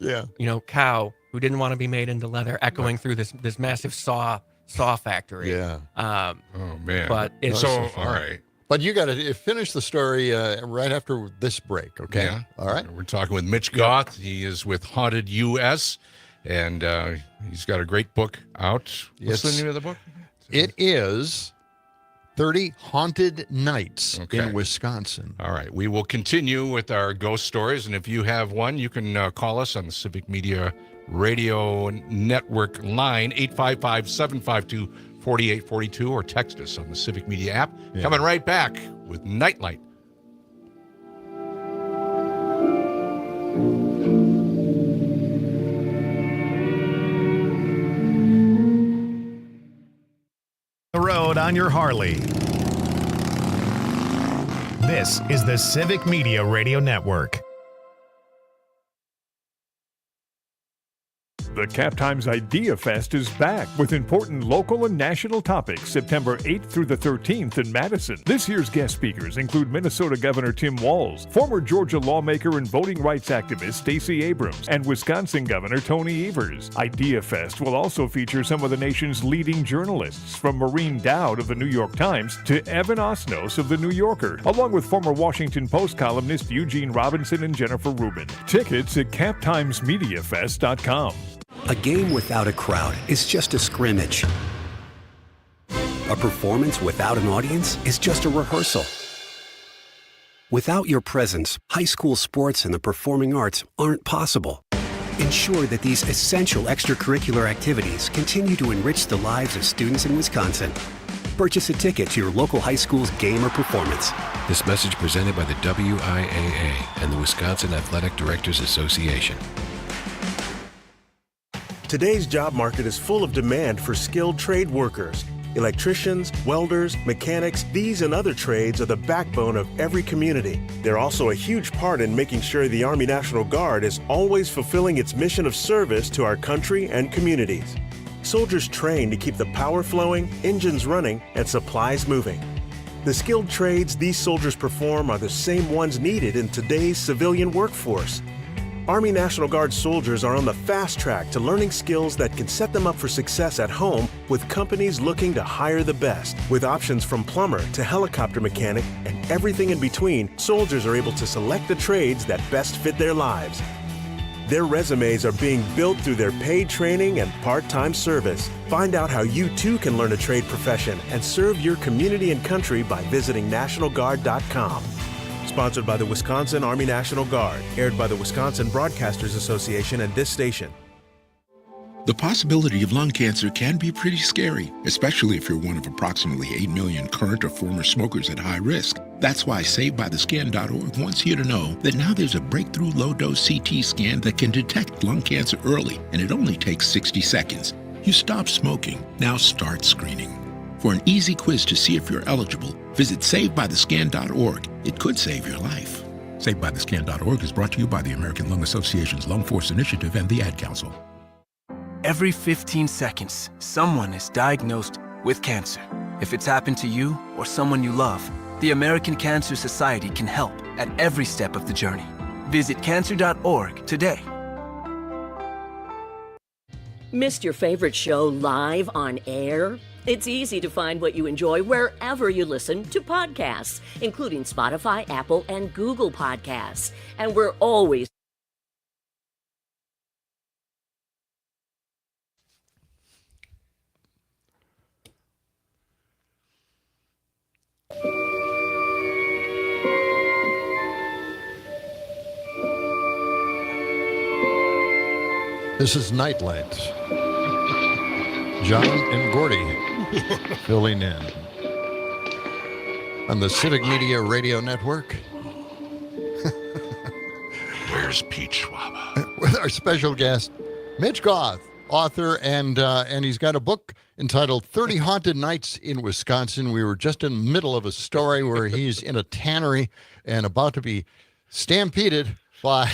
cow who didn't want to be made into leather, echoing through this massive saw factory. Yeah. Oh man. But it's so all right. But you got to finish the story right after this break, okay? Yeah. All right. We're talking with Mitch Goth. He is with Haunted US, and he's got a great book out. What's the name of the book? It is 30 Haunted Nights in Wisconsin. All right. We will continue with our ghost stories, and if you have one, you can call us on the Civic Media Radio Network line, 855-752-4842, or text us on the Civic Media app. Yeah. Coming right back with Nightlight. The road on your Harley. This is the Civic Media Radio Network. The Cap Times Idea Fest is back with important local and national topics September 8th through the 13th in Madison. This year's guest speakers include Minnesota Governor Tim Walz, former Georgia lawmaker and voting rights activist Stacey Abrams, and Wisconsin Governor Tony Evers. Idea Fest will also feature some of the nation's leading journalists, from Maureen Dowd of the New York Times to Evan Osnos of the New Yorker, along with former Washington Post columnist Eugene Robinson and Jennifer Rubin. Tickets at captimesmediafest.com. A game without a crowd is just a scrimmage. A performance without an audience is just a rehearsal. Without your presence, high school sports and the performing arts aren't possible. Ensure that these essential extracurricular activities continue to enrich the lives of students in Wisconsin. Purchase a ticket to your local high school's game or performance. This message presented by the WIAA and the Wisconsin Athletic Directors Association. Today's job market is full of demand for skilled trade workers. Electricians, welders, mechanics, these and other trades are the backbone of every community. They're also a huge part in making sure the Army National Guard is always fulfilling its mission of service to our country and communities. Soldiers train to keep the power flowing, engines running, and supplies moving. The skilled trades these soldiers perform are the same ones needed in today's civilian workforce. Army National Guard soldiers are on the fast track to learning skills that can set them up for success at home with companies looking to hire the best. With options from plumber to helicopter mechanic and everything in between, soldiers are able to select the trades that best fit their lives. Their resumes are being built through their paid training and part-time service. Find out how you too can learn a trade profession and serve your community and country by visiting NationalGuard.com. Sponsored by the Wisconsin Army National Guard, aired by the Wisconsin Broadcasters Association and this station. The possibility of lung cancer can be pretty scary, especially if you're one of approximately 8 million current or former smokers at high risk. That's why SaveByTheScan.org wants you to know that now there's a breakthrough low-dose CT scan that can detect lung cancer early, and it only takes 60 seconds. You stop smoking, now start screening. For an easy quiz to see if you're eligible, visit SaveByTheScan.org. It could save your life. SaveByTheScan.org is brought to you by the American Lung Association's Lung Force Initiative and the Ad Council. Every 15 seconds, someone is diagnosed with cancer. If it's happened to you or someone you love, the American Cancer Society can help at every step of the journey. Visit cancer.org today. Missed your favorite show live on air? It's easy to find what you enjoy wherever you listen to podcasts, including Spotify, Apple, and Google Podcasts. And we're always This is Night Light. John and Gordy filling in on the Civic Media Radio Network. Where's Pete Schwaba? With our special guest, Mitch Goth, author, and he's got a book entitled 30 Haunted Nights in Wisconsin. We were just in the middle of a story where he's in a tannery and about to be stampeded by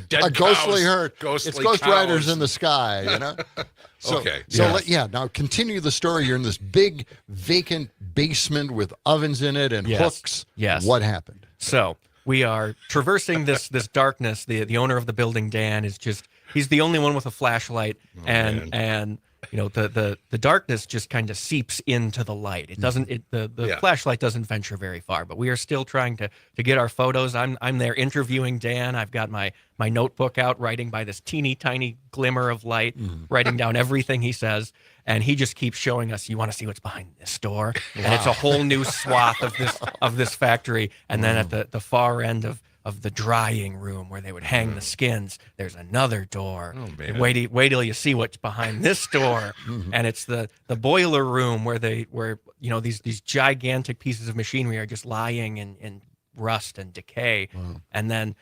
dead a ghostly cows, herd. ghostly It's Ghost cows. Riders in the sky, you know? So, Okay. So now continue the story. You're in this big vacant basement with ovens in it and hooks. Yes. What happened? So we are traversing this darkness. The owner of the building, Dan, he's the only one with a flashlight, and you know the darkness just kind of seeps into the light. It doesn't. The flashlight doesn't venture very far. But we are still trying to get our photos. I'm there interviewing Dan. I've got my notebook out, writing by this teeny tiny glimmer of light, writing down everything he says. And he just keeps showing us, you want to see what's behind this door? Wow. And it's a whole new swath of this factory. And then at the far end of the drying room where they would hang the skins, there's another door. Oh, man. Wait till you see what's behind this door. And it's the boiler room where you know these gigantic pieces of machinery are just lying in rust and decay. And then,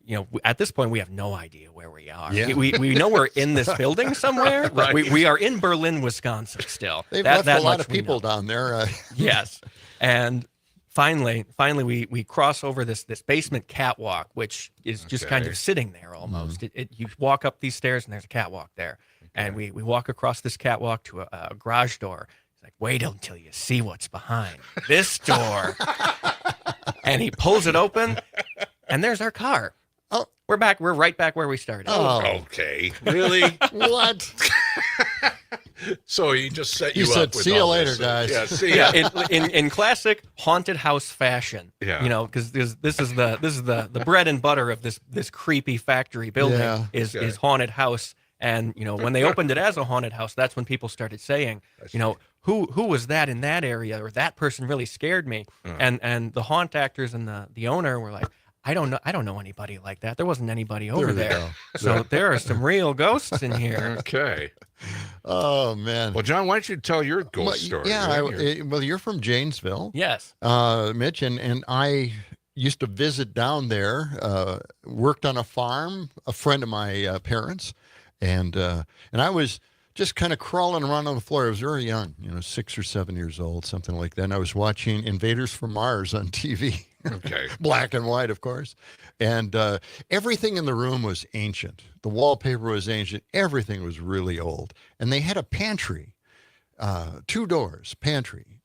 you know, at this point, we have no idea where we are. Yeah. We know we're in this building somewhere. Right. We are in Berlin, Wisconsin still. They've That left a lot much of we people know. down there. Yes. And finally we cross over this basement catwalk, which is just kind of sitting there almost. You walk up these stairs and there's a catwalk there. And we walk across this catwalk to a garage door. It's like, wait until you see what's behind this door. And he pulls it open and there's our car. Oh, we're right back where we started. Oh, okay. Really? What? So he just set He you said, up with "See you all later, this. guys." Yeah, see ya. Yeah, in classic haunted house fashion. Yeah. You know, because this is the bread and butter of this creepy factory building Yeah. is Okay. haunted house. And you know, when they opened it as a haunted house, that's when people started saying, you know, who was that in that area, or that person really scared me. And the haunt actors and the owner were like, I don't know anybody like that. There wasn't anybody over There you there. go. So there are some real ghosts in here. Okay. Oh, man. Well, John, why don't you tell your ghost story? Yeah, right? well, you're from Janesville. Yes. Mitch, and I used to visit down there, worked on a farm, a friend of my parents, and I was just kind of crawling around on the floor. I was very young, 6 or 7 years old, something like that. And I was watching Invaders from Mars on TV. Okay. Black and white, of course. And everything in the room was ancient. The wallpaper was ancient. Everything was really old. And they had a pantry, 2 doors, pantry,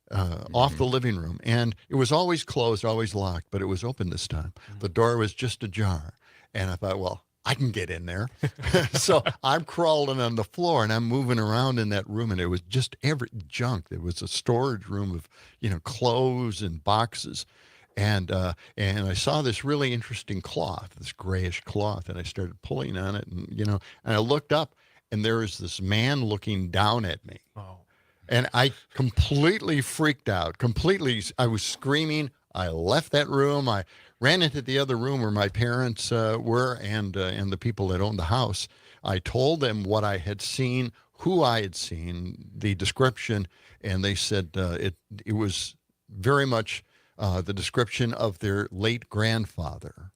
off the living room. And it was always closed, always locked, but it was open this time. The door was just ajar. And I thought, well, I can get in there. So I'm crawling on the floor and I'm moving around in that room, and it was just every junk. It was a storage room of, clothes and boxes. And I saw this really interesting cloth, this grayish cloth, and I started pulling on it, and I looked up, and there was this man looking down at me. Oh. And I completely freaked out. I was screaming. I left that room. I ran into the other room where my parents were, and the people that owned the house. I told them what I had seen, who I had seen, the description, and they said it was very much the description of their late grandfather.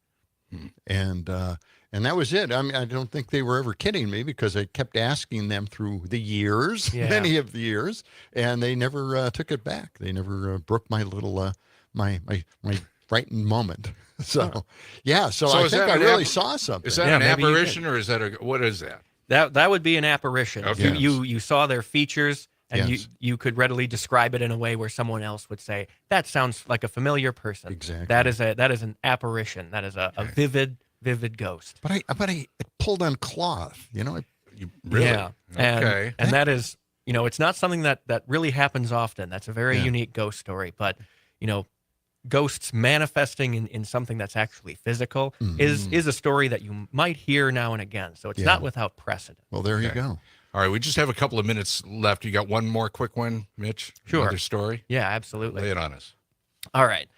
And that was it. I mean, I don't think they were ever kidding me, because I kept asking them through the years, many of the years, and they never took it back. They never broke my little my frightened moment. So I think I really saw something. Is that an apparition, or is that what is that? That would be an apparition. Okay. You saw their features, and Yes. you could readily describe it in a way where someone else would say, that sounds like a familiar person. Exactly. That is an apparition. That is a vivid ghost. But I pulled on cloth, Really? Yeah. Okay. And that is, it's not something that really happens often. That's a very unique ghost story. But, ghosts manifesting in something that's actually physical is a story that you might hear now and again. So it's not without precedent. Well, there you go. All right, we just have a couple of minutes left. You got one more quick one, Mitch? Sure. Another story? Yeah, absolutely. Lay it on us. All right.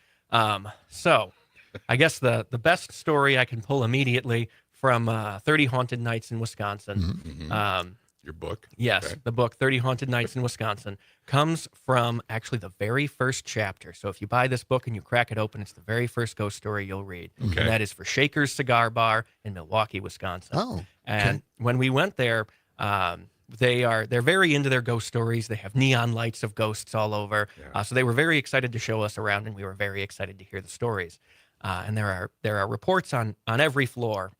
So I guess the best story I can pull immediately from 30 Haunted Nights in Wisconsin. Mm-hmm. Your book? Yes, Okay. the book 30 Haunted Nights in Wisconsin comes from actually the very first chapter. So if you buy this book and you crack it open, it's the very first ghost story you'll read. Okay. And that is for Shaker's Cigar Bar in Milwaukee, Wisconsin. Oh, okay. And when we went there, they're very into their ghost stories. They have neon lights of ghosts all over. So they were very excited to show us around, and we were very excited to hear the stories. And there are reports on every floor,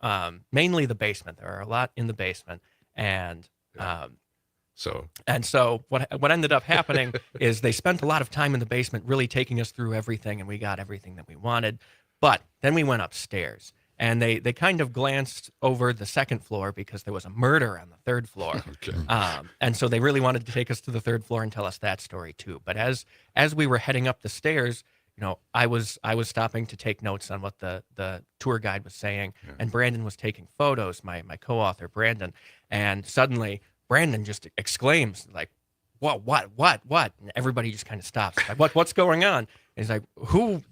mainly the basement. There are a lot in the basement, and so what ended up happening is they spent a lot of time in the basement, really taking us through everything, and we got everything that we wanted. But then we went upstairs, and they kind of glanced over the second floor because there was a murder on the third floor. Okay. And so they really wanted to take us to the third floor and tell us that story too. But as we were heading up the stairs, I was stopping to take notes on what the tour guide was saying, and Brandon was taking photos, my co-author Brandon, and suddenly Brandon just exclaims like, what? And everybody just kind of stops. Like, what's going on? And he's like,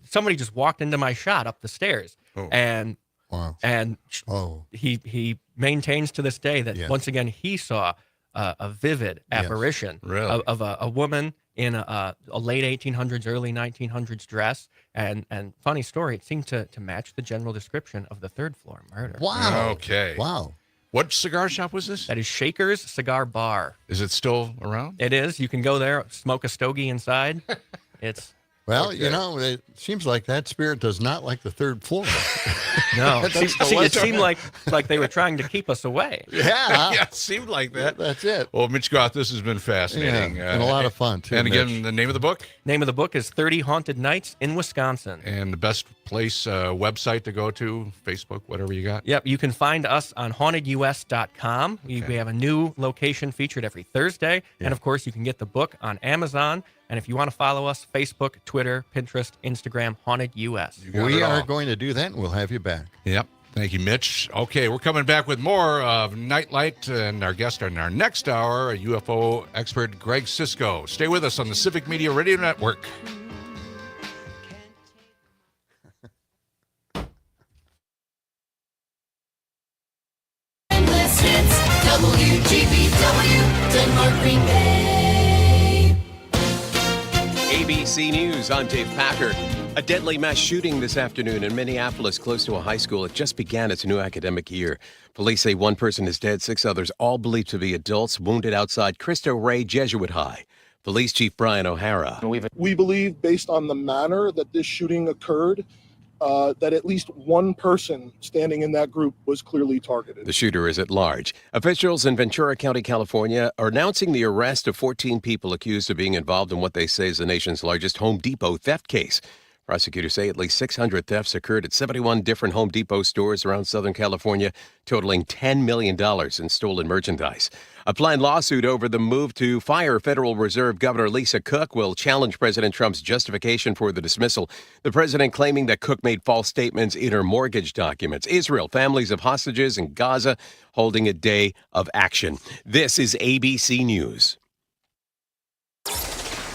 somebody just walked into my shot up the stairs. Oh. And wow. And he maintains to this day that once again he saw a vivid apparition of a woman in a late 1800s, early 1900s dress. And funny story, it seemed to match the general description of the third floor murder. Wow. Okay. Wow. What cigar shop was this? That is Shaker's Cigar Bar. Is it still around? It is. You can go there, smoke a stogie inside. It's Well, Okay. it seems like that spirit does not like the third floor. no. That's it seemed like they were trying to keep us away. Yeah. Yeah, it seemed like that. That's it. Well, Mitch Goth, this has been fascinating. Yeah, and a lot of fun, too, And again, Mitch. the name of the book? Name of the book is 30 Haunted Nights in Wisconsin. And the best place, website to go to, Facebook, whatever you got? Yep, you can find us on hauntedus.com. We have a new location featured every Thursday. Yeah. And, of course, you can get the book on Amazon. And if you want to follow us, Facebook, Twitter, Pinterest, Instagram, Haunted US. We are going to do that, and we'll have you back. Yep. Thank you, Mitch. Okay, we're coming back with more of Night Light, and our guest in our next hour, a UFO expert, Greg Sisko. Stay with us on the Civic Media Radio Network. WGBW, Denmark, Green Bay. ABC News, I'm Dave Packer. A deadly mass shooting this afternoon in Minneapolis, close to a high school. It just began its new academic year. Police say one person is dead, 6 others, all believed to be adults, wounded outside Cristo Rey Jesuit High. Police Chief Brian O'Hara. We believe, based on the manner that this shooting occurred, that at least one person standing in that group was clearly targeted. The shooter is at large. Officials in Ventura County, California, are announcing the arrest of 14 people accused of being involved in what they say is the nation's largest Home Depot theft case. Prosecutors say at least 600 thefts occurred at 71 different Home Depot stores around Southern California, totaling $10 million in stolen merchandise. A planned lawsuit over the move to fire Federal Reserve Governor Lisa Cook will challenge President Trump's justification for the dismissal. The president claiming that Cook made false statements in her mortgage documents. Israel, families of hostages in Gaza, holding a day of action. This is ABC News.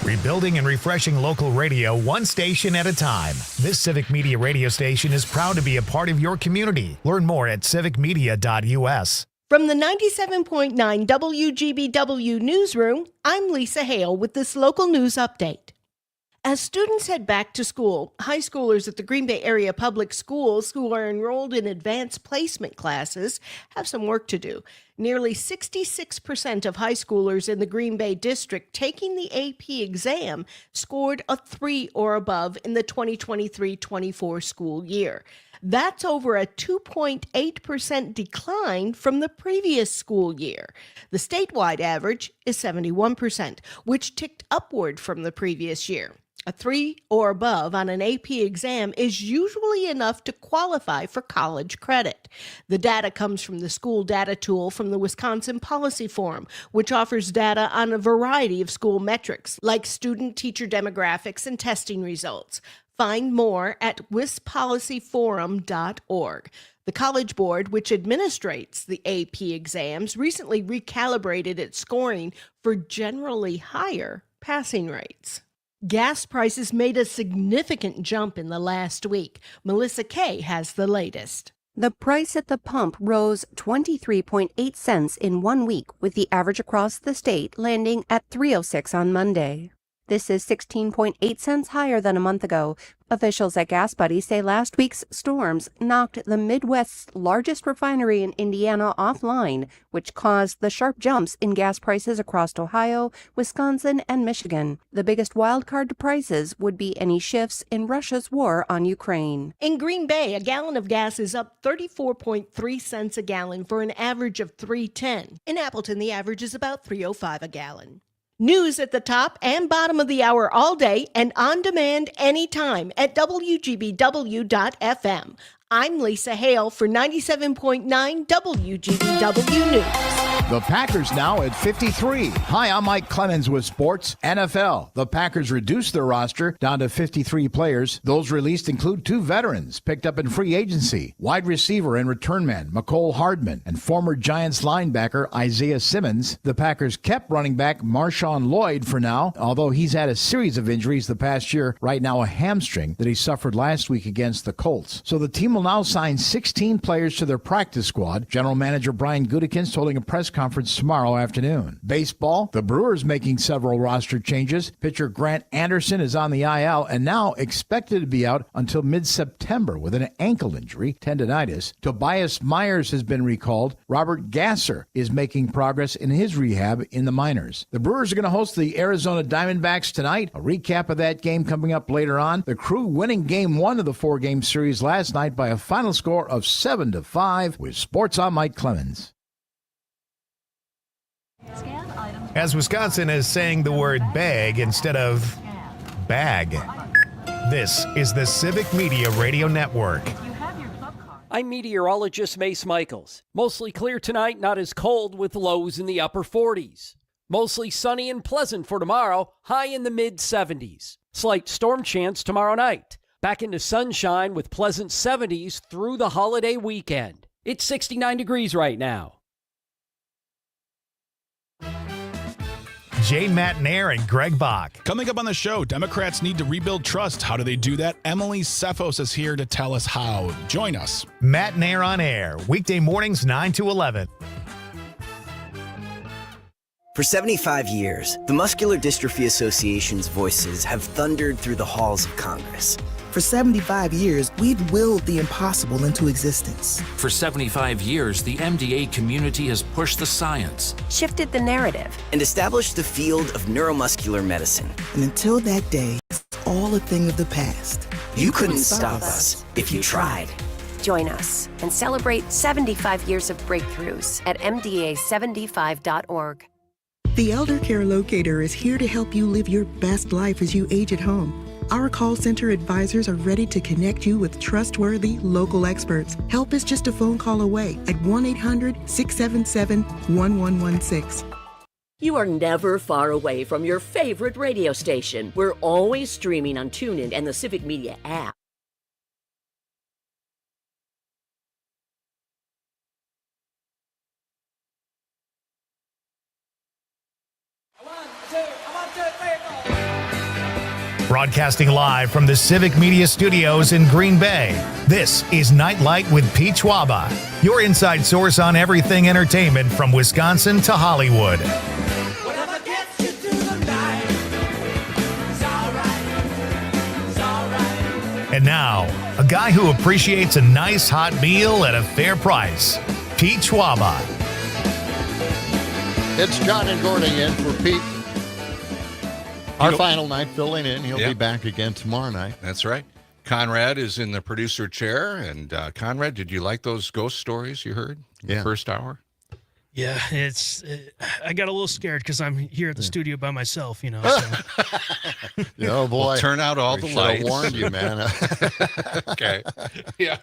Rebuilding and refreshing local radio one station at a time. This Civic Media radio station is proud to be a part of your community. Learn more at civicmedia.us. From the 97.9 WGBW Newsroom, I'm Lisa Hale with this local news update. As students head back to school, high schoolers at the Green Bay Area Public Schools who are enrolled in advanced placement classes have some work to do. Nearly 66% of high schoolers in the Green Bay district taking the AP exam scored a 3 or above in the 2023-24 school year. That's over a 2.8% decline from the previous school year. The statewide average is 71%, which ticked upward from the previous year. A 3 or above on an AP exam is usually enough to qualify for college credit. The data comes from the school data tool from the Wisconsin Policy Forum, which offers data on a variety of school metrics, like student-teacher demographics and testing results. Find more at wispolicyforum.org. The College Board, which administrates the AP exams, recently recalibrated its scoring for generally higher passing rates. Gas prices made a significant jump in the last week. Melissa Kay has the latest. The price at the pump rose 23.8 cents in 1 week, with the average across the state landing at $3.06 on Monday. This is 16.8 cents higher than a month ago. Officials at Gas Buddy say last week's storms knocked the Midwest's largest refinery in Indiana offline, which caused the sharp jumps in gas prices across Ohio, Wisconsin, and Michigan. The biggest wildcard to prices would be any shifts in Russia's war on Ukraine. In Green Bay, a gallon of gas is up 34.3 cents a gallon for an average of $3.10. In Appleton, the average is about $3.05 a gallon. News at the top and bottom of the hour all day and on demand anytime at WGBW.FM. I'm Lisa Hale for 97.9 WGBW News. The Packers now at 53. Hi, I'm Mike Clemens with Sports NFL. The Packers reduced their roster down to 53 players. Those released include 2 veterans picked up in free agency, wide receiver and return man Mecole Hardman and former Giants linebacker Isaiah Simmons. The Packers kept running back Marshawn Lloyd for now, although he's had a series of injuries the past year, right now a hamstring that he suffered last week against the Colts. So the team will now sign 16 players to their practice squad. General Manager Brian Gutekunst holding a press conference tomorrow afternoon. Baseball, the Brewers making several roster changes. Pitcher Grant Anderson is on the IL and now expected to be out until mid-September with an ankle injury, tendonitis. Tobias Myers has been recalled. Robert Gasser is making progress in his rehab in the minors. The Brewers are going to host the Arizona Diamondbacks tonight. A recap of that game coming up later on. The Crew winning Game 1 of the 4-game series last night by a final score of 7-5 with Sports on Mike Clemens. As Wisconsin is saying the word bag instead of bag. This is the Civic Media Radio Network. I'm meteorologist Mace Michaels. Mostly clear tonight, not as cold with lows in the upper 40s. Mostly sunny and pleasant for tomorrow, high in the mid-70s. Slight storm chance tomorrow night. Back into sunshine with pleasant 70s through the holiday weekend. It's 69 degrees right now. Jane Matnair and Greg Bach. Coming up on the show, Democrats need to rebuild trust. How do they do that? Emily Cephos is here to tell us how. Join us. Matnair on air, weekday mornings 9 to 11. For 75 years, the Muscular Dystrophy Association's voices have thundered through the halls of Congress. For 75 years, we've willed the impossible into existence. For 75 years, the MDA community has pushed the science, shifted the narrative, and established the field of neuromuscular medicine. And until that day, it's all a thing of the past. You couldn't stop us if you tried. Join us and celebrate 75 years of breakthroughs at MDA75.org. The Elder Care Locator is here to help you live your best life as you age at home. Our call center advisors are ready to connect you with trustworthy local experts. Help is just a phone call away at 1-800-677-1116. You are never far away from your favorite radio station. We're always streaming on TuneIn and the Civic Media app. Broadcasting live from the Civic Media Studios in Green Bay, this is Nite Lite with Pete Schwaba, your inside source on everything entertainment from Wisconsin to Hollywood. And now, a guy who appreciates a nice hot meal at a fair price, Pete Schwaba. It's John and Gordy in for Pete. Our final night filling in. He'll be back again tomorrow night. That's right. Conrad is in the producer chair. And Conrad, did you like those ghost stories you heard in the first hour? Yeah, I got a little scared because I'm here at the studio by myself, you know. So. Oh, boy. Well, turn out all the lights. I warned you, man. Okay. Yeah.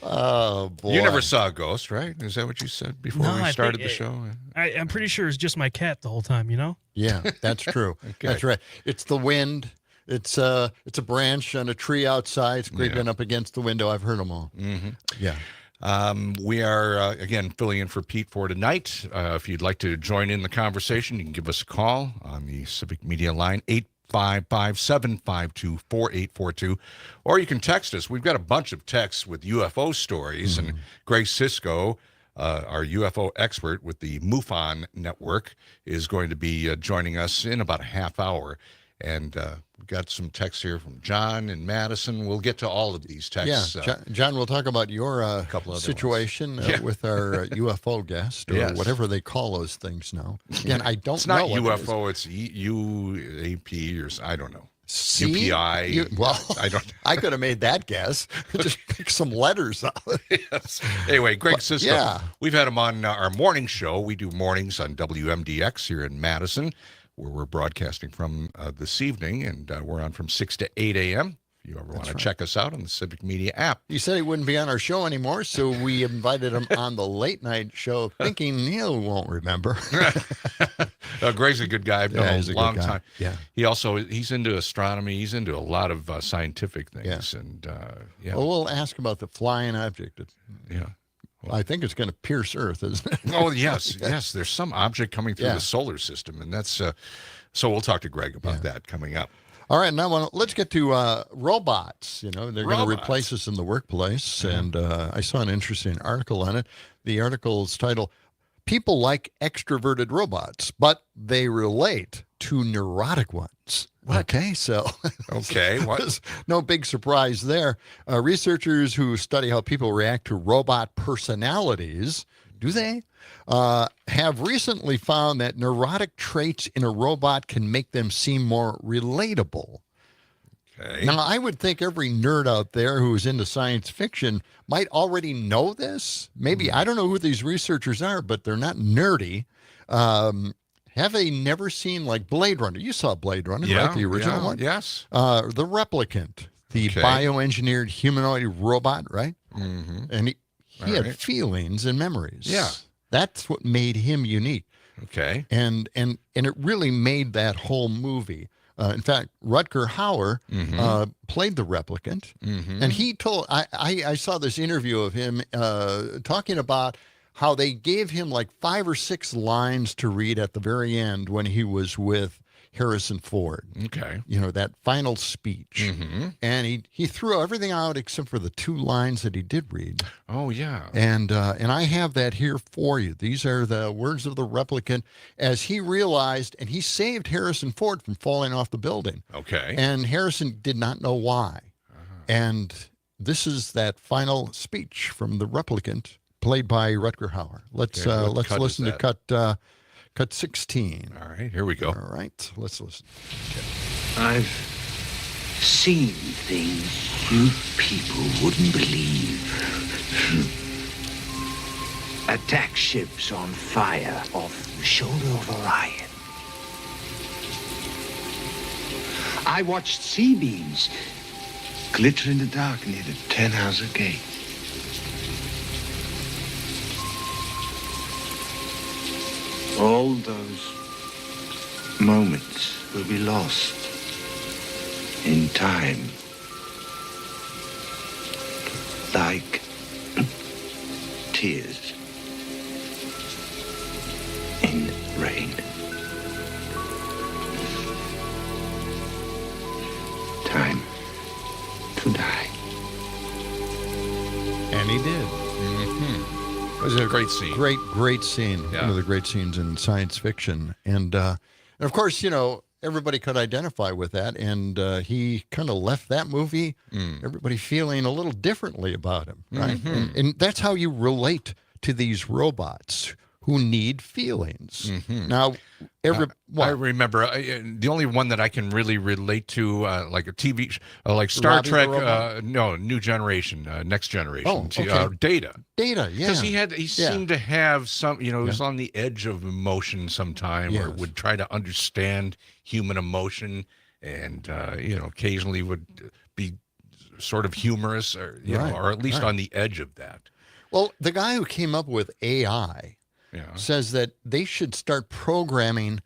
Oh, boy. You never saw a ghost, right? Is that what you said before we started the show? I'm pretty sure it's just my cat the whole time, you know? Yeah, that's true. Okay. That's right. It's the wind. It's a branch on a tree outside. It's creeping up against the window. I've heard them all. Mm-hmm. Yeah. We are, again, filling in for Pete for tonight. If you'd like to join in the conversation, you can give us a call on the Civic Media line, 855-752-4842. Or you can text us. We've got a bunch of texts with UFO stories, and Greg Cisco, our UFO expert with the MUFON network, is going to be joining us in about a half hour. And we've got some texts here from John in Madison. We'll get to all of these texts. Yeah, John, we'll talk about your situation with our UFO guest, or whatever they call those things now. Again, I don't know. It's not UFO, it's UAP, or I don't know. See? UPI. Well, I don't. I could have made that guess. Just pick some letters out. Yes. Anyway, Greg Cisco. Yeah. We've had him on our morning show. We do mornings on WMDX here in Madison, where we're broadcasting from this evening, and we're on from 6 to 8 a.m. If you ever want to check us out on the Civic Media app. He said he wouldn't be on our show anymore, so we invited him on the late night show, thinking he won't remember. Greg's a good guy. I've known him a long time. Yeah. He's into astronomy. He's into a lot of scientific things. Yeah. And Well, we'll ask about the flying object. Yeah. I think it's going to pierce Earth, isn't it? Oh, yes. There's some object coming through the solar system, and that's so we'll talk to Greg about that coming up. All right, now let's get to robots. They're going to replace us in the workplace, and I saw an interesting article on it. The article's title, "People Like Extroverted Robots, but They Relate to Neurotic Ones." What? Okay, so what? No big surprise there. Researchers who study how people react to robot personalities, do they? Have recently found that neurotic traits in a robot can make them seem more relatable. Okay. Now, I would think every nerd out there who is into science fiction might already know this. Maybe, I don't know who these researchers are, but they're not nerdy. Have they never seen, like, Blade Runner? You saw Blade Runner, right? The original one? Yes. The Replicant, the bioengineered humanoid robot, right? Mm-hmm. And he had feelings and memories. Yeah. That's what made him unique. Okay. And it really made that whole movie. In fact, Rutger Hauer played the replicant, and he told, I saw this interview of him talking about how they gave him like 5 or 6 lines to read at the very end when he was with Harrison Ford. Okay. That final speech. And he threw everything out except for the 2 lines that he did read. Oh, yeah. And I have that here for you. These are the words of the replicant as he realized, and he saved Harrison Ford from falling off the building. Okay. And Harrison did not know why. And this is that final speech from the replicant, played by Rutger Hauer. Let's listen to cut 16. All right, here we go. All right, let's listen. Okay. I've seen things you people wouldn't believe. Attack ships on fire off the shoulder of Orion. I watched sea beams glitter in the dark near the 10-Hauser Gate. All those moments will be lost in time, like tears in rain. Time to die. And he did. It was a great scene. Great scene. Yeah. One of the great scenes in science fiction. And of course, everybody could identify with that. And he kind of left that movie, everybody feeling a little differently about him, right? And that's how you relate to these robots who need feelings. Now, I remember the only one that I can really relate to, like a TV, like Star Robbie the Trek. Robot? No, New Generation, Next Generation. Oh, okay. Data. Data, yeah. Because he seemed to have some, he was on the edge of emotion sometime, or Yes. would try to understand human emotion, and occasionally would be sort of humorous, or Right, or at least right. on the edge of that. Well, the guy who came up with AI says that they should start programming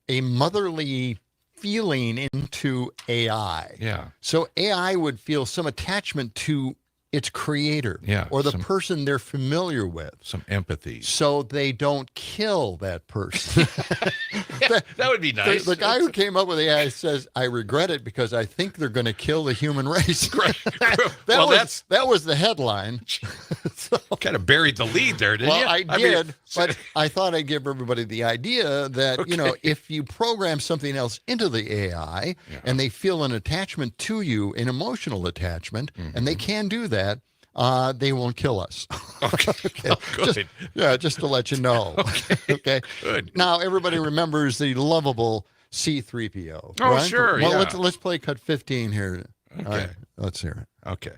a motherly feeling into AI. Yeah. So AI would feel some attachment to its creator or the person they're familiar with. Some empathy. So they don't kill that person. That would be nice. The guy who came up with the AI says, I regret it because I think they're going to kill the human race. That was the headline. Kind of buried the lead there, didn't you? I did, but I thought I'd give everybody the idea that, if you program something else into the AI and they feel an attachment to you, an emotional attachment, and they can do that, they won't kill us. Okay. Oh, good. Just to let you know. Okay. Good. Now, everybody remembers the lovable C-3PO. Oh, right? sure. Well, let's play cut 15 here. Okay. All right, let's hear it. Okay.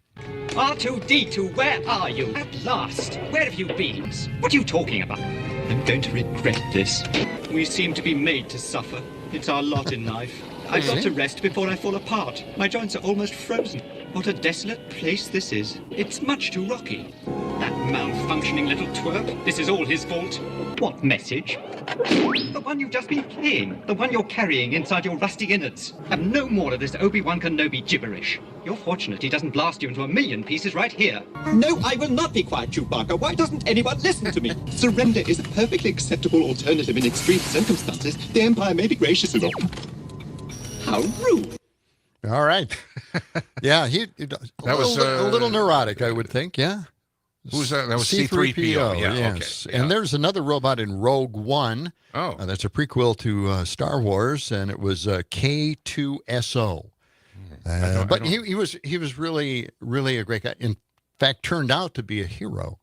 R2-D2, where are you? At last. Where have you been? What are you talking about? I'm going to regret this. We seem to be made to suffer. It's our lot in life. I've got to rest before I fall apart. My joints are almost frozen. What a desolate place this is. It's much too rocky. That malfunctioning little twerp. This is all his fault. What message? The one you've just been playing. The one you're carrying inside your rusty innards. Have no more of this Obi-Wan Kenobi gibberish. You're fortunate he doesn't blast you into a million pieces right here. No, I will not be quiet, Chewbacca. Why doesn't anyone listen to me? Surrender is a perfectly acceptable alternative in extreme circumstances. The Empire may be gracious enough. How rude. All right. Yeah, that was a little neurotic, I would think. Yeah. Who's that? That was C-3PO. Yeah, yes. okay. Yeah. And there's another robot in Rogue One. Oh. That's a prequel to Star Wars, and it was K2SO. But he was really, really a great guy. In fact, turned out to be a hero.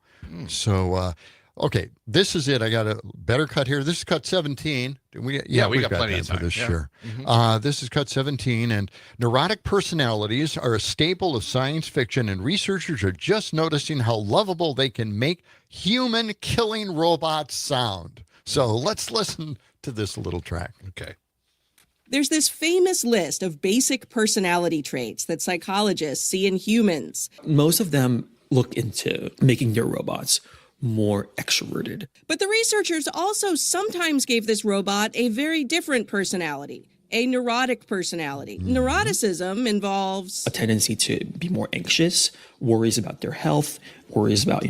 So, okay, this is it. I got a better cut here. This is cut 17. We got plenty of time for this. yeah. Sure. This is cut 17, and neurotic personalities are a staple of science fiction, and researchers are just noticing how lovable they can make human-killing robots sound. So let's listen to this little track. Okay. There's this famous list of basic personality traits that psychologists see in humans. Most of them look into making their robots more extroverted. But the researchers also sometimes gave this robot a very different personality, a neurotic personality. Neuroticism involves a tendency to be more anxious, worries about their health, worries about,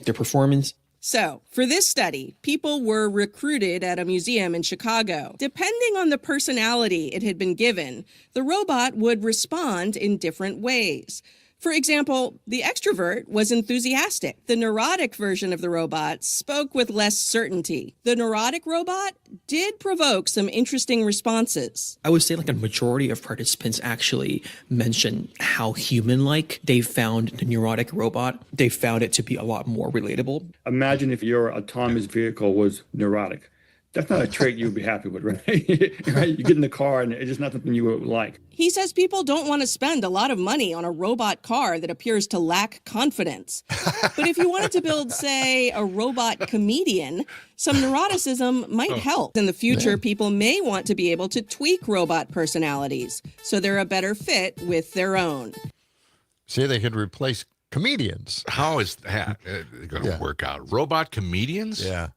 their performance. So, for this study, people were recruited at a museum in Chicago. Depending on the personality it had been given, the robot would respond in different ways. For example, the extrovert was enthusiastic. The neurotic version of the robot spoke with less certainty. The neurotic robot did provoke some interesting responses. I would say a majority of participants actually mentioned how human-like they found the neurotic robot. They found it to be a lot more relatable. Imagine if your autonomous vehicle was neurotic. That's not a trait you'd be happy with, right? Right? You get in the car and it's just not something you would like. He says people don't want to spend a lot of money on a robot car that appears to lack confidence. But if you wanted to build, say, a robot comedian, some neuroticism might help. In the future, people may want to be able to tweak robot personalities so they're a better fit with their own. See, they could replace comedians. How is that going to work out? Robot comedians? Yeah.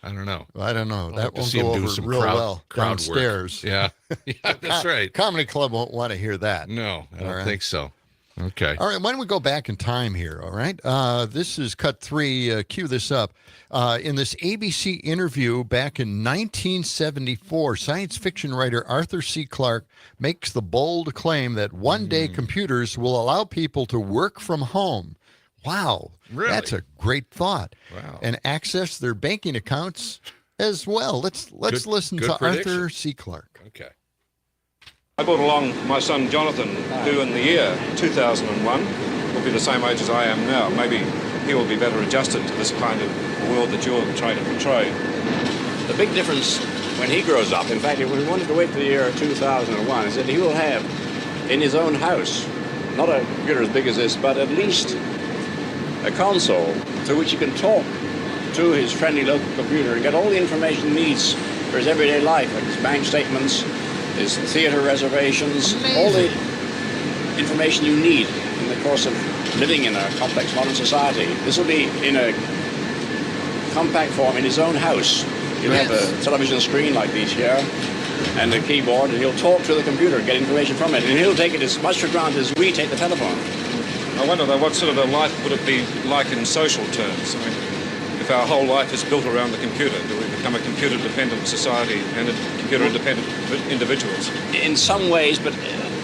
I don't know. I don't know. That won't see go him do over some real well crowd downstairs. Work. Yeah, that's right. Comedy Club won't want to hear that. No, I don't think so. Okay. All right, why don't we go back in time here, all right? This is cut 3. Cue this up. In this ABC interview back in 1974, science fiction writer Arthur C. Clarke makes the bold claim that one day computers will allow people to work from home. Wow, really? That's a great thought. Wow. And access their banking accounts as well. Let's listen to prediction. Arthur C. Clarke. Okay. I brought along my son Jonathan, who in the year 2001 will be the same age as I am now. Maybe he will be better adjusted to this kind of world that you're trying to portray. The big difference when he grows up, in fact, if we wanted to wait for the year 2001, is that he will have in his own house, not a computer as big as this, but at least a console through which he can talk to his friendly local computer and get all the information he needs for his everyday life, like his bank statements, his theater reservations, all the information you need in the course of living in a complex modern society. This will be in a compact form in his own house. He'll have a television screen like these here and a keyboard, and he'll talk to the computer and get information from it. And he'll take it as much for granted as we take the telephone. I wonder though, what sort of a life would it be like in social terms? I mean, if our whole life is built around the computer, do we become a computer-dependent society and computer-independent individuals? In some ways, but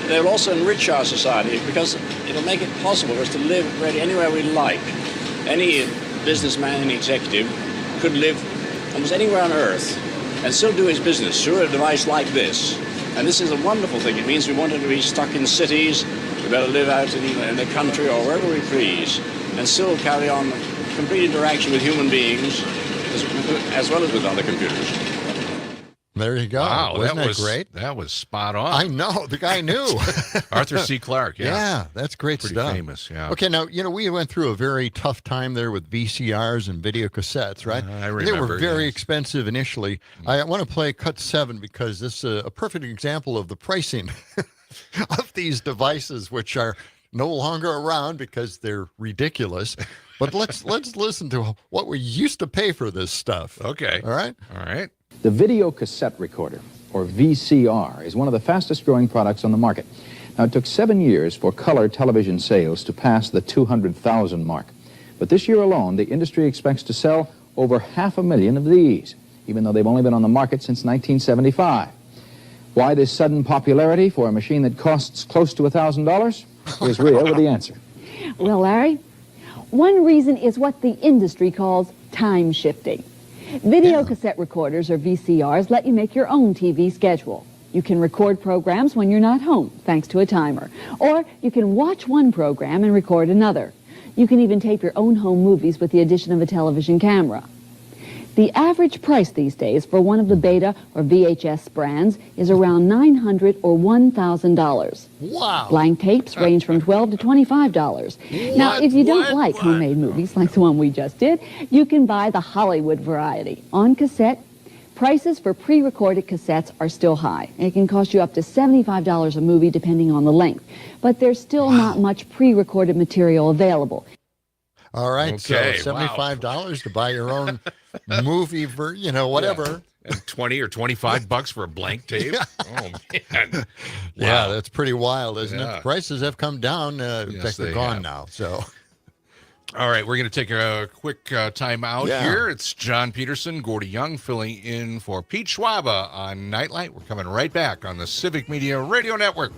they'll also enrich our society because it'll make it possible for us to live really anywhere we like. Any businessman and executive could live almost anywhere on Earth and still do his business through a device like this. And this is a wonderful thing. It means we want to be stuck in cities, we better live out in the country or wherever we please, and still carry on complete interaction with human beings as well as with other computers. There you go. Wow, Wasn't that that was great? That was spot on. I know. The guy knew. Arthur C. Clarke, yeah. Yeah, that's great Pretty stuff. famous, yeah. Okay, now, we went through a very tough time there with VCRs and video cassettes, right? I remember. They were very yes. expensive initially. I want to play cut 7 because this is a perfect example of the pricing of these devices, which are no longer around because they're ridiculous. But let's listen to what we used to pay for this stuff. Okay. All right? All right. The video cassette recorder, or VCR, is one of the fastest growing products on the market. Now, it took 7 years for color television sales to pass the 200,000 mark. But this year alone, the industry expects to sell over 500,000 of these, even though they've only been on the market since 1975. Why this sudden popularity for a machine that costs close to $1,000? Here's Rhea with the answer. Well, Larry, one reason is what the industry calls time shifting. Video cassette recorders, or VCRs, let you make your own TV schedule. You can record programs when you're not home, thanks to a timer. Or you can watch one program and record another. You can even tape your own home movies with the addition of a television camera. The average price these days for one of the Beta or VHS brands is around $900 or $1,000. Wow. Blank tapes range from $12 to $25. Now, if you don't like homemade movies like the one we just did, you can buy the Hollywood variety. On cassette, prices for pre-recorded cassettes are still high. It can cost you up to $75 a movie depending on the length. But there's still not much pre-recorded material available. All right, Okay, so $75 to buy your own movie, whatever. Yeah. And 20 or 25 bucks for a blank tape. Oh man. Yeah, that's pretty wild, isn't Yeah. it? Prices have come down. In Yes, fact, they're they gone have. now. So, All right, we're going to take a quick time out Yeah. here. It's John Peterson, Gordy Young filling in for Pete Schwaba on Nite Lite. We're coming right back on the Civic Media Radio Network.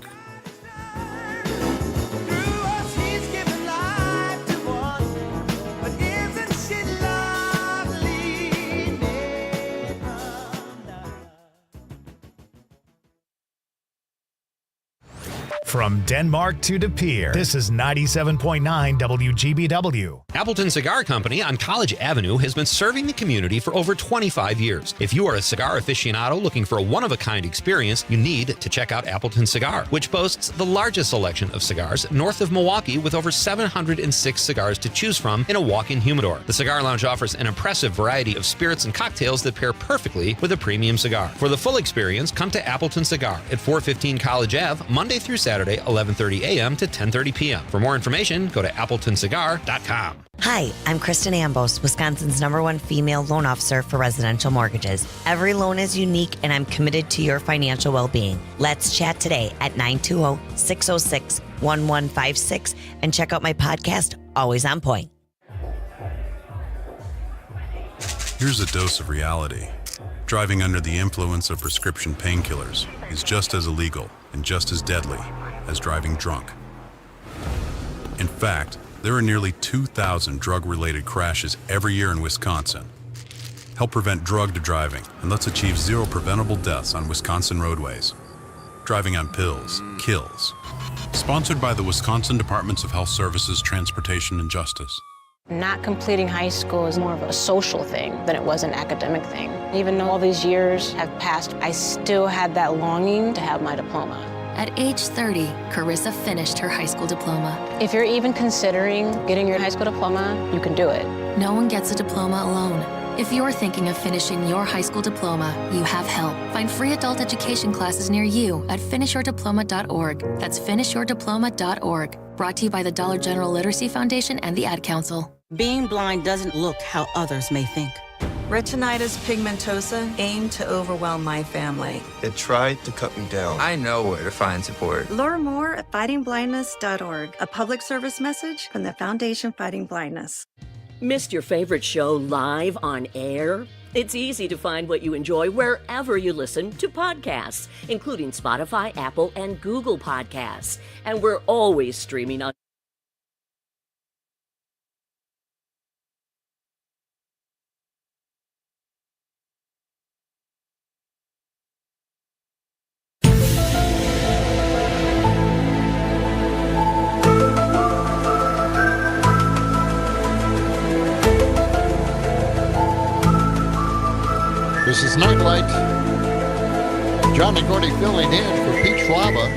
From Denmark to De Pere, this is 97.9 WGBW. Appleton Cigar Company on College Avenue has been serving the community for over 25 years. If you are a cigar aficionado looking for a one-of-a-kind experience, you need to check out Appleton Cigar, which boasts the largest selection of cigars north of Milwaukee with over 706 cigars to choose from in a walk-in humidor. The Cigar Lounge offers an impressive variety of spirits and cocktails that pair perfectly with a premium cigar. For the full experience, come to Appleton Cigar at 415 College Ave, Monday through Saturday, 11:30 a.m. to 10:30 p.m. For more information, go to appletoncigar.com. Hi, I'm Kristen Ambos, Wisconsin's #1 female loan officer for residential mortgages. Every loan is unique, and I'm committed to your financial well-being. Let's chat today at 920-606-1156 and check out my podcast, Always on Point. Here's a dose of reality. Driving under the influence of prescription painkillers is just as illegal and just as deadly as driving drunk. In fact, there are nearly 2,000 drug-related crashes every year in Wisconsin. Help prevent drug driving, and let's achieve 0 preventable deaths on Wisconsin roadways. Driving on pills kills. Sponsored by the Wisconsin Departments of Health Services, Transportation, and Justice. Not completing high school is more of a social thing than it was an academic thing. Even though all these years have passed, I still had that longing to have my diploma. At age 30, Carissa finished her high school diploma. If you're even considering getting your high school diploma, you can do it. No one gets a diploma alone. If you're thinking of finishing your high school diploma, you have help. Find free adult education classes near you at finishyourdiploma.org. That's finishyourdiploma.org. Brought to you by the Dollar General Literacy Foundation and the Ad Council. Being blind doesn't look how others may think. Retinitis pigmentosa aimed to overwhelm my family. It tried to cut me down. I know where to find support. Learn more at fightingblindness.org, a public service message from the Foundation Fighting Blindness. Missed your favorite show live on air? It's easy to find what you enjoy wherever you listen to podcasts, including Spotify, Apple, and Google Podcasts. And we're always streaming on This is Night Light. John and Gordy filling in for Pete Schwaba.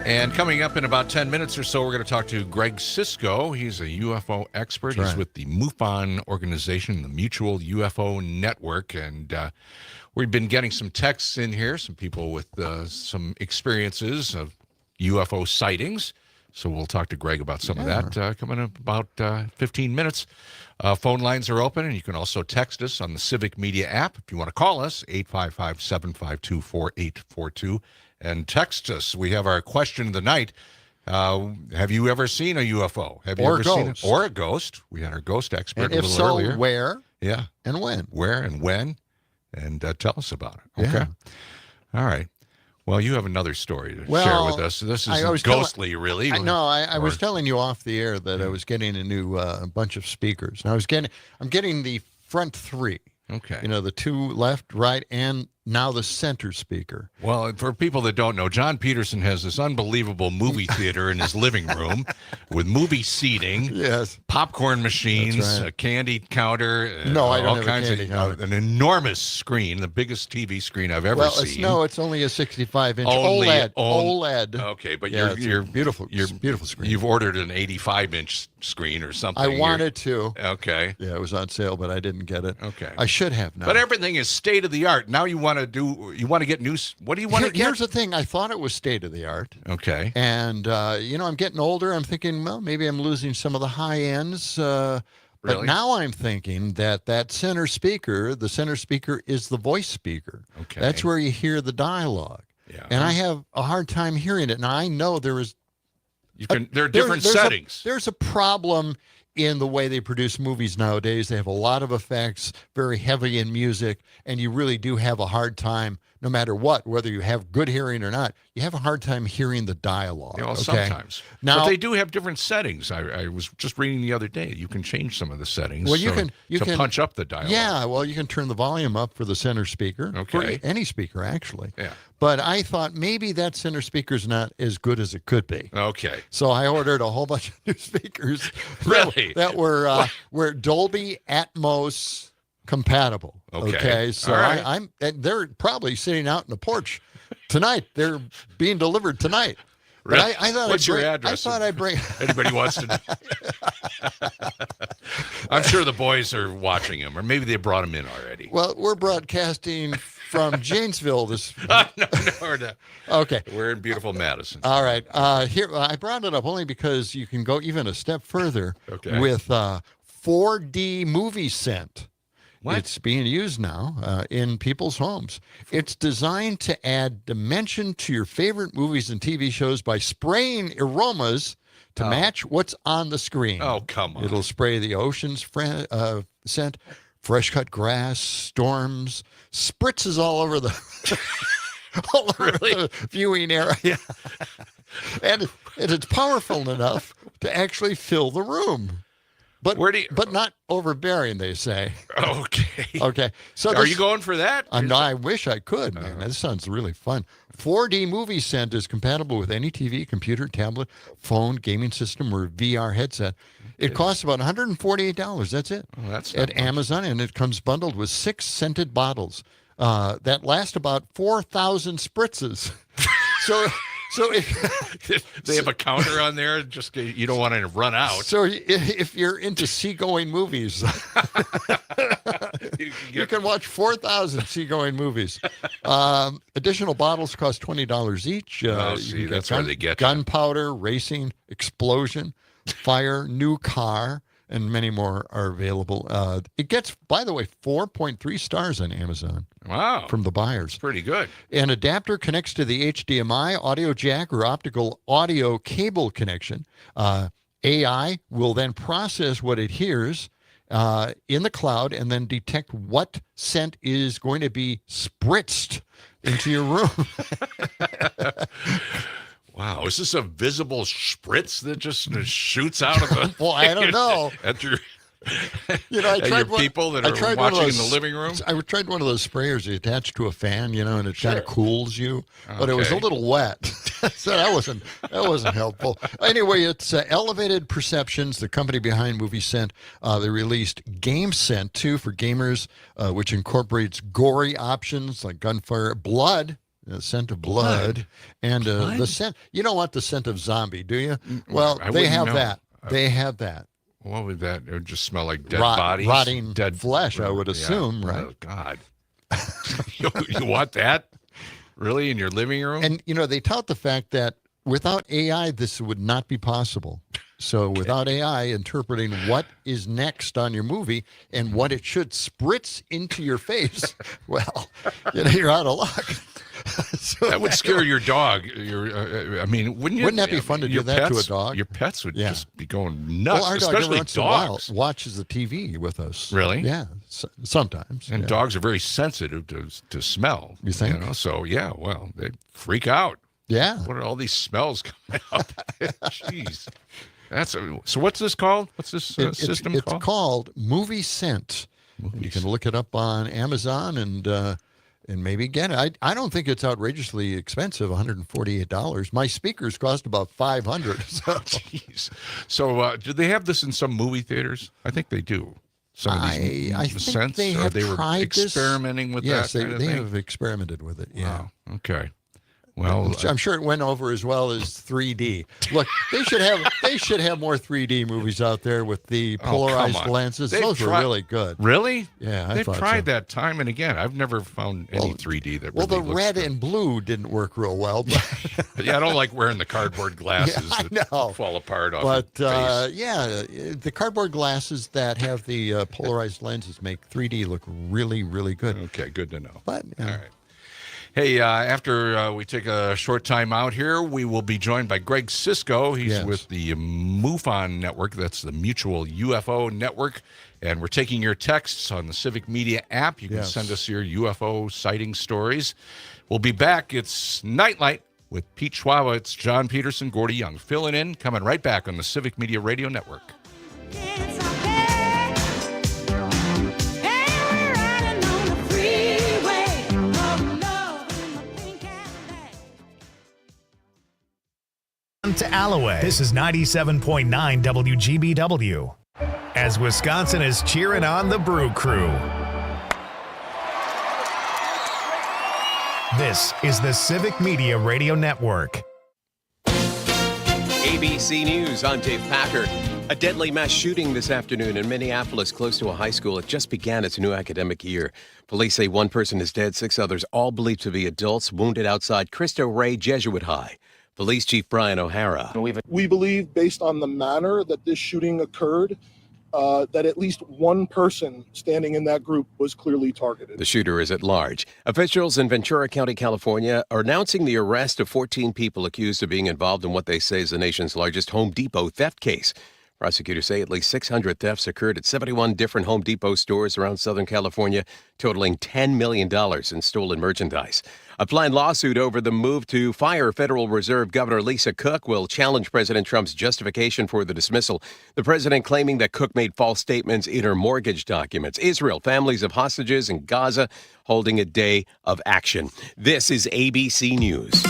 And coming up in about 10 minutes or so, we're going to talk to Greg Cisco. He's a UFO expert. That's He's right. with the MUFON organization, the Mutual UFO Network. And we've been getting some texts in here, some people with some experiences of UFO sightings. So we'll talk to Greg about some of that coming up about 15 minutes. Phone lines are open, and you can also text us on the Civic Media app. If you want to call us, 855-752-4842, and text us. We have our question of the night. Have you ever seen a UFO? Have you Or ever a seen ghost. Or a ghost? We had our ghost expert And a if little so, earlier. where? Yeah. And when? Where and when? And tell us about it. Okay. Yeah. All right. Well, you have another story to Well, share with us. This I is was ghostly, really. I Or- was telling you off the air that I was getting a new bunch of speakers. And I'm getting the front three. Okay. You know, the two left, right, and now the center speaker. Well, for people that don't know, John Peterson has this unbelievable movie theater in his living room with movie seating, yes, popcorn machines, That's right. a candy counter, No, I don't all have a kinds candy of counter. an enormous screen, the biggest TV screen I've ever Well, seen. it's only a 65-inch Only- OLED. Okay, but Yeah, you're it's beautiful. It's a beautiful screen. You've ordered an 85-inch screen or something. I wanted to. Okay. Yeah, it was on sale, but I didn't get it. Okay. I should have now. But everything is state of the art. Now you want to get new. What do you want to get? Here's the thing. I thought it was state of the art. Okay. And, I'm getting older. I'm thinking, well, maybe I'm losing some of the high ends. But Really? now I'm thinking that the center speaker is the voice speaker. Okay. That's where you hear the dialogue. Yeah. And I have a hard time hearing it. Now, I know there are different settings. There's a problem in the way they produce movies nowadays. They have a lot of effects, very heavy in music, and you really do have a hard time, no matter what, whether you have good hearing or not, you have a hard time hearing the dialogue. Well, okay? sometimes. Now, but they do have different settings. I was just reading the other day. You can change some of the settings. well, you can punch up the dialogue. Yeah, well, you can turn the volume up for the center speaker. Okay. For any speaker, actually. Yeah. But I thought maybe that center speaker's not as good as it could be. Okay. So I ordered a whole bunch of new speakers Really? that were Dolby Atmos compatible. Okay. So All right. and they're probably sitting out in the porch tonight. They're being delivered tonight. But Really? I thought What's I'd your bring, address? I thought I'd bring. Anybody wants to know? I'm sure the boys are watching him, or maybe they brought him in already. Well, we're broadcasting from Janesville this. No, we're not. Okay. We're in beautiful Madison. All right. Here I brought it up only because you can go even a step further with 4D Movie Scent. What? It's being used now in people's homes. It's designed to add dimension to your favorite movies and TV shows by spraying aromas to match what's on the screen. Oh, come on. It'll spray the ocean's scent, fresh cut grass, storms, spritzes all over the the viewing area. and it's powerful enough to actually fill the room. But but not overbearing, they say. Okay. Okay. So Are you going for that? No, I wish I could, man. This sounds really fun. 4D Movie Scent is compatible with any TV, computer, tablet, phone, gaming system, or VR headset. It costs about $148. That's it. Oh, that's at Amazon, and it comes bundled with 6 scented bottles that last about 4,000 spritzes. So if they have a counter on there, just you don't want to run out. So if you're into seagoing movies, you can watch 4,000 seagoing movies. Additional bottles cost $20 each. See, that's where they get you. gunpowder, racing, explosion, fire, new car, and many more are available. It gets, by the way, 4.3 stars on Amazon. Wow. From the buyers. Pretty good. An adapter connects to the HDMI, audio jack, or optical audio cable connection. AI will then process what it hears in the cloud and then detect what scent is going to be spritzed into your room. Wow, is this a visible spritz that just shoots out of the? Well, I don't know. At your, I tried people that are watching in the living room. I tried one of those sprayers you attach to a fan, and it kind of cools you, but it was a little wet, so that wasn't helpful. Anyway, it's Elevated Perceptions, the company behind Movie Scent. They released Game Scent 2 for gamers, which incorporates gory options like gunfire, blood. The scent of blood. And the scent. You don't want the scent of zombie, do you? Well, they have that. They have that. What would that? It would just smell like dead bodies, rotting dead flesh. I would assume, right? Oh God, you want that really in your living room? And they tout the fact that without AI, this would not be possible. So without AI interpreting what is next on your movie and what it should spritz into your face, well, you're out of luck. So that would scare your dog. Wouldn't that be fun to do that to a dog? Your pets would just be going nuts, well, our dog especially once dogs. In a while watches the TV with us. Really? Yeah, sometimes. And dogs are very sensitive to smell. You think? So, yeah, well, they freak out. Yeah. What are all these smells coming up? Jeez. So what's this called? What's this system called? It's called Movie Scent. You can look it up on Amazon and maybe get it. I don't think it's outrageously expensive, $148. My speakers cost about $500. So. Jeez. So do they have this in some movie theaters? I think they do. Some of these I think scents, they have or they were tried experimenting with yes, that kind of they thing? have experimented with it, yeah. Wow. Okay. Well, I'm sure it went over as well as 3D. Look, they should have more 3D movies out there with the polarized lenses. Those were really good. Really? Yeah, They've thought tried so. that time and again. I've never found any 3D that. Well, really the looks red good. and blue didn't work real well. But Yeah, I don't like wearing the cardboard glasses that fall apart off But your face. the cardboard glasses that have the polarized lenses make 3D look really, really good. Okay, good to know. But all right. Hey, after we take a short time out here, we will be joined by Greg Cisco. He's with the MUFON Network. That's the Mutual UFO Network. And we're taking your texts on the Civic Media app. You can send us your UFO sighting stories. We'll be back. It's Nightlight with Pete Schwaba. It's John Peterson, Gordy Young, filling in, coming right back on the Civic Media Radio Network. To Alloway. This is 97.9 WGBW. As Wisconsin is cheering on the Brew Crew. This is the Civic Media Radio Network. ABC News, I'm Dave Packer. A deadly mass shooting this afternoon in Minneapolis, close to a high school. It just began its new academic year. Police say one person is dead, 6 others, all believed to be adults, wounded outside Cristo Rey Jesuit High. Police Chief Brian O'Hara. We believe, based on the manner that this shooting occurred, that at least one person standing in that group was clearly targeted. The shooter is at large. Officials in Ventura County, California, are announcing the arrest of 14 people accused of being involved in what they say is the nation's largest Home Depot theft case. Prosecutors say at least 600 thefts occurred at 71 different Home Depot stores around Southern California, totaling $10 million in stolen merchandise. A planned lawsuit over the move to fire Federal Reserve Governor Lisa Cook will challenge President Trump's justification for the dismissal. The president claiming that Cook made false statements in her mortgage documents. Israel, families of hostages in Gaza, holding a day of action. This is ABC News.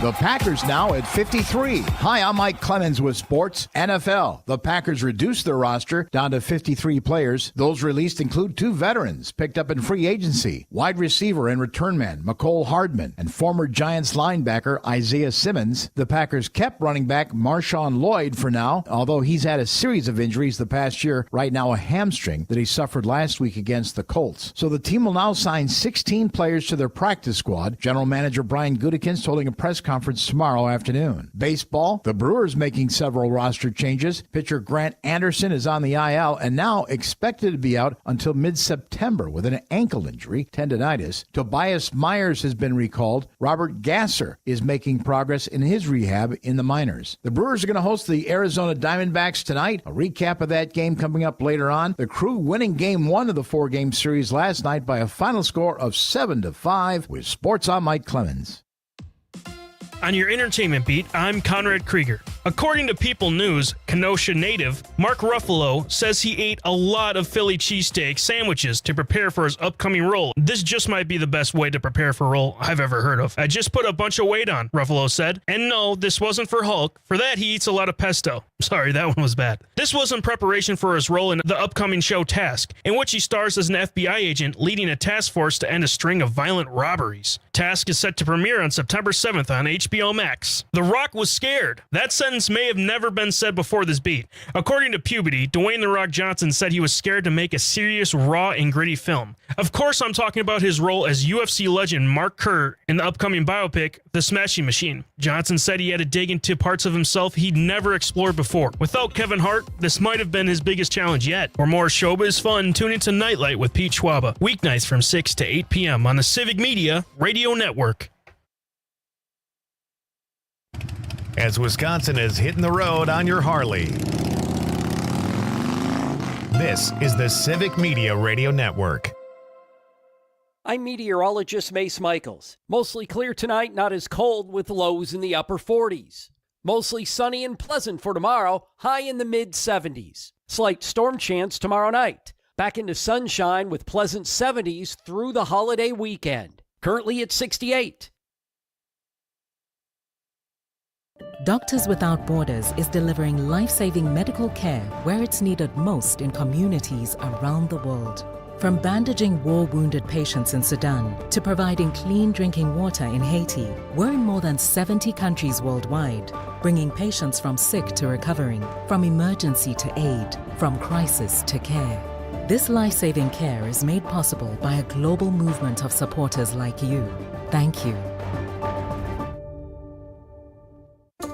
The Packers now at 53. Hi, I'm Mike Clemens with Sports NFL. The Packers reduced their roster down to 53 players. Those released include 2 veterans picked up in free agency, wide receiver and return man Mecole Hardman and former Giants linebacker Isaiah Simmons. The Packers kept running back Marshawn Lloyd for now, although he's had a series of injuries the past year, right now a hamstring that he suffered last week against the Colts. So the team will now sign 16 players to their practice squad. General Manager Brian Gutekunst holding a press conference tomorrow afternoon. Baseball, the Brewers making several roster changes. Pitcher Grant Anderson is on the IL and now expected to be out until mid-September with an ankle injury, tendonitis. Tobias Myers has been recalled. Robert Gasser is making progress in his rehab in the minors. The Brewers are going to host the Arizona Diamondbacks tonight. A recap of that game coming up later on. The Crew winning Game 1 of the 4-game series last night by a final score of 7-5 with Sports on Mike Clemens. On your entertainment beat, I'm Conrad Krieger. According to People News, Kenosha native Mark Ruffalo says he ate a lot of Philly cheesesteak sandwiches to prepare for his upcoming role. This just might be the best way to prepare for a role I've ever heard of. I just put a bunch of weight on, Ruffalo said. And no, this wasn't for Hulk. For that, he eats a lot of pesto. Sorry, that one was bad. This was in preparation for his role in the upcoming show Task, in which he stars as an FBI agent leading a task force to end a string of violent robberies. Task is set to premiere on September 7th on HBO Max. The Rock was scared. That sentence may have never been said before this beat. According to Puberty, Dwayne "The Rock" Johnson said he was scared to make a serious, raw, and gritty film. Of course, I'm talking about his role as UFC legend Mark Kerr in the upcoming biopic, The Smashing Machine. Johnson said he had to dig into parts of himself he'd never explored before. Without Kevin Hart, this might have been his biggest challenge yet. For more showbiz fun, tune into Nightlight with Pete Schwaba, weeknights from 6 to 8 p.m. on the Civic Media Radio Network. As Wisconsin is hitting the road on your Harley. This is the Civic Media Radio Network. I'm meteorologist Mace Michaels. Mostly clear tonight, not as cold with lows in the upper 40s. Mostly sunny and pleasant for tomorrow, high in the mid-70s. Slight storm chance tomorrow night. Back into sunshine with pleasant 70s through the holiday weekend. Currently at 68. Doctors Without Borders is delivering life-saving medical care where it's needed most in communities around the world. From bandaging war-wounded patients in Sudan to providing clean drinking water in Haiti, we're in more than 70 countries worldwide, bringing patients from sick to recovering, from emergency to aid, from crisis to care. This life-saving care is made possible by a global movement of supporters like you. Thank you.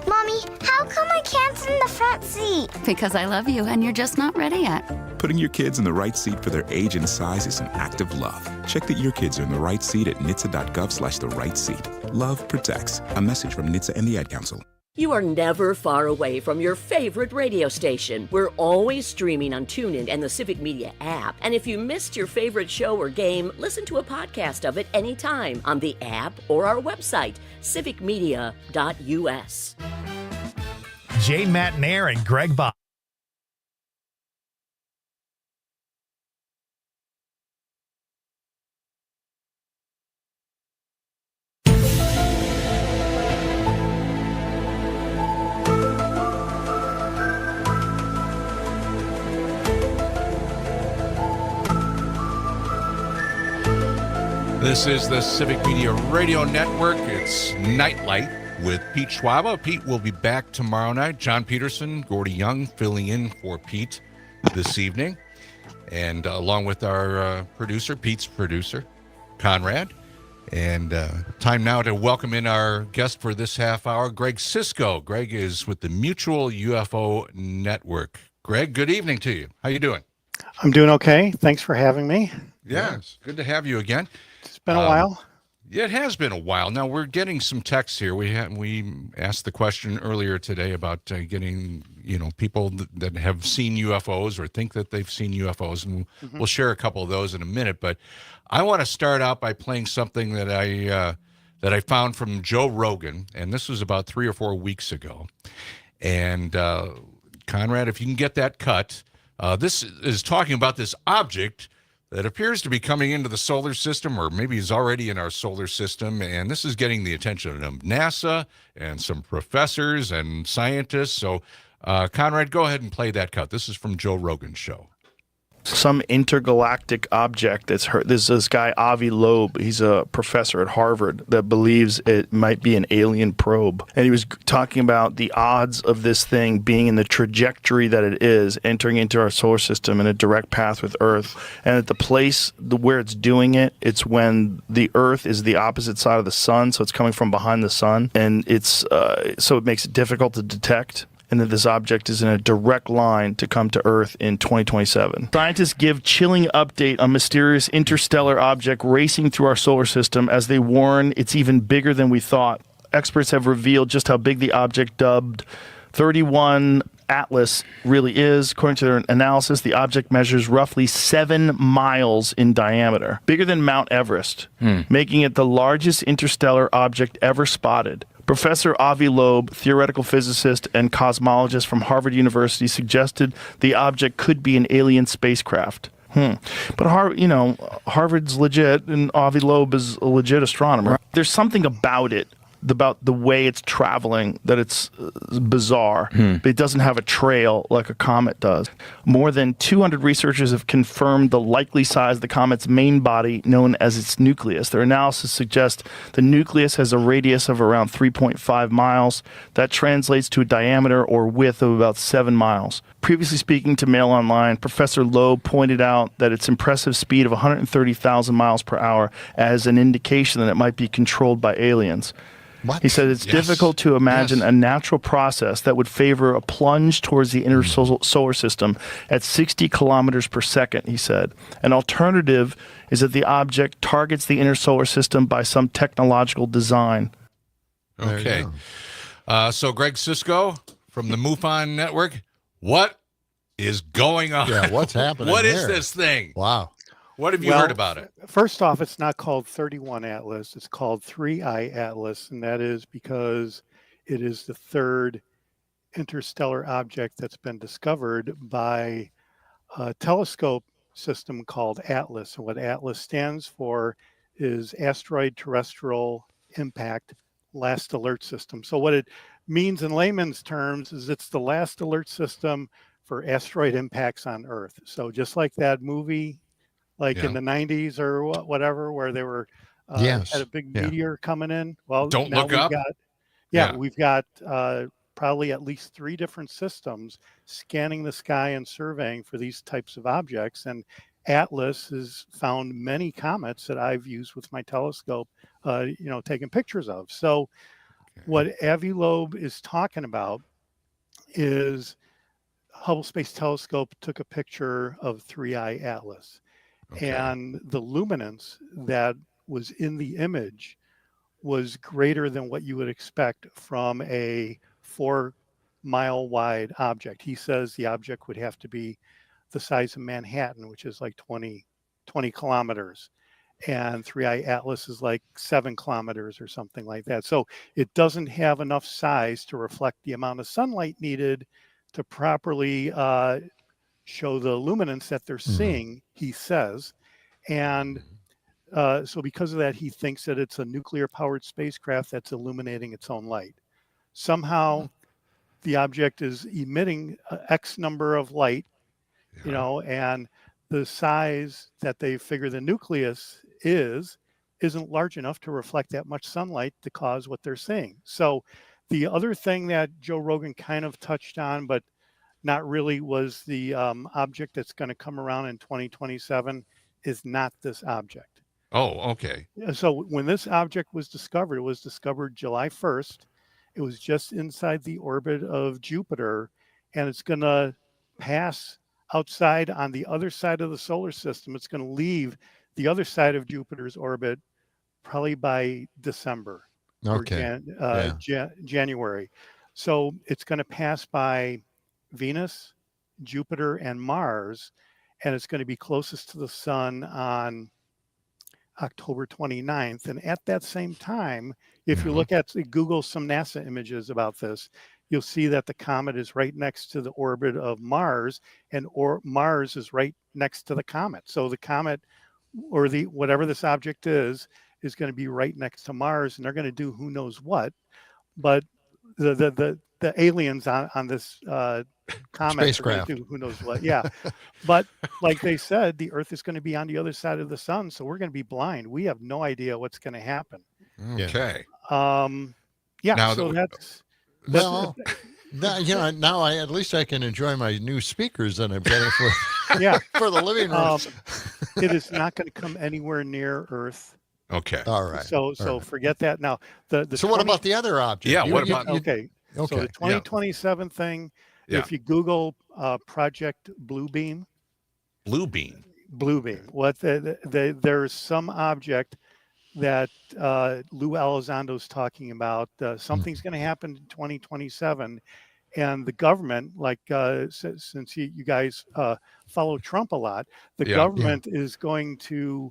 Mommy, how come I can't sit in the front seat? Because I love you and you're just not ready yet. Putting your kids in the right seat for their age and size is an act of love. Check that your kids are in the right seat at nhtsa.gov/the-right-seat. Love protects. A message from NHTSA and the Ad Council. You are never far away from your favorite radio station. We're always streaming on TuneIn and the Civic Media app. And if you missed your favorite show or game, listen to a podcast of it anytime on the app or our website, civicmedia.us. Jay Matnair and Greg Bob. This is the Civic Media Radio Network. It's Nightlight with Pete Schwaba. Pete will be back tomorrow night. John Peterson, Gordy Young filling in for Pete this evening. And along with our producer, Pete's producer, Conrad. And time now to welcome in our guest for this half hour, Greg Cisco. Greg is with the Mutual UFO Network. Greg, good evening to you. How you doing? I'm doing okay. Thanks for having me. Yes, good to have you again. It's been a while. Yeah, it has been a while. Now we're getting some texts here. We asked the question earlier today about getting people that have seen UFOs or think that they've seen UFOs, and we'll share a couple of those in a minute. But I want to start out by playing something that I found from Joe Rogan, and this was about 3 or 4 weeks ago. And Conrad, if you can get that cut, this is talking about this object that appears to be coming into the solar system, or maybe is already in our solar system, and this is getting the attention of NASA and some professors and scientists. So, Conrad, go ahead and play that cut. This is from Joe Rogan's show. some intergalactic object that's hurt. There's this guy, Avi Loeb. He's a professor at Harvard that believes it might be an alien probe. And he was talking about the odds of this thing being in the trajectory that it is, entering into our solar system in a direct path with Earth. And at the place where it's doing it, it's when the Earth is the opposite side of the sun, so it's coming from behind the sun. And it's so it makes it difficult to detect. And that this object is in a direct line to come to Earth in 2027. Scientists give chilling update on mysterious interstellar object racing through our solar system as they warn it's even bigger than we thought. Experts have revealed just how big the object dubbed 31 Atlas really is. According to their analysis, the object measures roughly 7 miles in diameter, bigger than Mount Everest, making it the largest interstellar object ever spotted. Professor Avi Loeb, theoretical physicist and cosmologist from Harvard University, suggested the object could be an alien spacecraft. But Harvard's legit, and Avi Loeb is a legit astronomer. There's something about it, about the way it's traveling, that it's bizarre. But it doesn't have a trail like a comet does. More than 200 researchers have confirmed the likely size of the comet's main body, known as its nucleus. Their analysis suggests the nucleus has a radius of around 3.5 miles. That translates to a diameter or width of about 7 miles. Previously speaking to Mail Online, Professor Loeb pointed out that its impressive speed of 130,000 miles per hour as an indication that it might be controlled by aliens. He said it's difficult to imagine a natural process that would favor a plunge towards the inner solar system at 60 kilometers per second, he said. An alternative is that the object targets the inner solar system by some technological design. Okay. So Greg Sisko from the MUFON Network, what is going on? Yeah, what's happening What is here? this thing? Wow. What have you heard about it? First off, it's not called 31 Atlas. It's called 3I Atlas, and that is because it is the third interstellar object that's been discovered by a telescope system called ATLAS. And what ATLAS stands for is Asteroid Terrestrial Impact Last Alert System. So what it means in layman's terms is it's the last alert system for asteroid impacts on Earth. So just like that movie, in the 90s or whatever, where they were had a big meteor coming in. Well, Don't now Look Up. We've got probably at least 3 different systems scanning the sky and surveying for these types of objects. And Atlas has found many comets that I've used with my telescope, taking pictures of. So what Avi Loeb is talking about is Hubble Space Telescope took a picture of 3I Atlas. And the luminance that was in the image was greater than what you would expect from a 4-mile wide object. He says the object would have to be the size of Manhattan, which is like 20 kilometers. And 3I Atlas is like 7 kilometers or something like that. So it doesn't have enough size to reflect the amount of sunlight needed to properly show the luminance that they're seeing, he says. And so because of that, he thinks that it's a nuclear-powered spacecraft that's illuminating its own light. Somehow, the object is emitting X number of light, and the size that they figure the nucleus isn't large enough to reflect that much sunlight to cause what they're seeing. So the other thing that Joe Rogan kind of touched on, but not really, was the object that's going to come around in 2027 is not this object. Oh, okay. So when this object was discovered, it was discovered July 1st. It was just inside the orbit of Jupiter, and it's going to pass outside on the other side of the solar system. It's going to leave the other side of Jupiter's orbit probably by December or January. So it's going to pass by Venus, Jupiter, and Mars, and it's going to be closest to the sun on October 29th. And at that same time, if you look at Google some NASA images about this, you'll see that the comet is right next to the orbit of Mars, and Mars is right next to the comet. So the comet, or the whatever this object is going to be right next to Mars, and they're going to do who knows what. But the aliens on this comments are going Spacecraft. to do who knows what. Yeah. But like they said, the Earth is going to be on the other side of the sun, so we're going to be blind. We have no idea what's going to happen. Okay. Yeah. Now so that's well. Now I at least I can enjoy my new speakers that I'm getting for for the living room. It is not going to come anywhere near Earth. Okay. All right. So forget that. Now so what about the other object? Yeah. What about? Okay. So the 2027 thing. Yeah. If you Google Project Bluebeam. Bluebeam. What there's some object that Lou Elizondo's talking about. Something's going to happen in 2027, and the government, like since you guys follow Trump a lot, the government is going to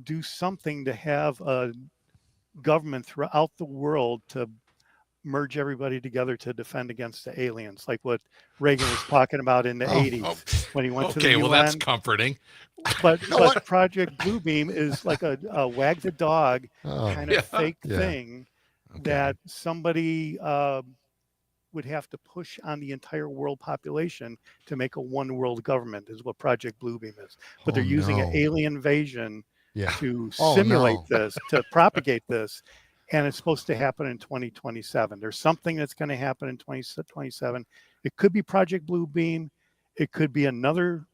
do something to have a government throughout the world to merge everybody together to defend against the aliens, like what Reagan was talking about in the 80s when he went to the UN. Well, that's comforting. But Project Bluebeam is like a wag the dog kind of fake thing that somebody would have to push on the entire world population to make a one world government is what Project Bluebeam is. But they're using an alien invasion to simulate this, to propagate this. And it's supposed to happen in 2027. There's something that's going to happen in 2027. It could be Project Bluebeam. It could be another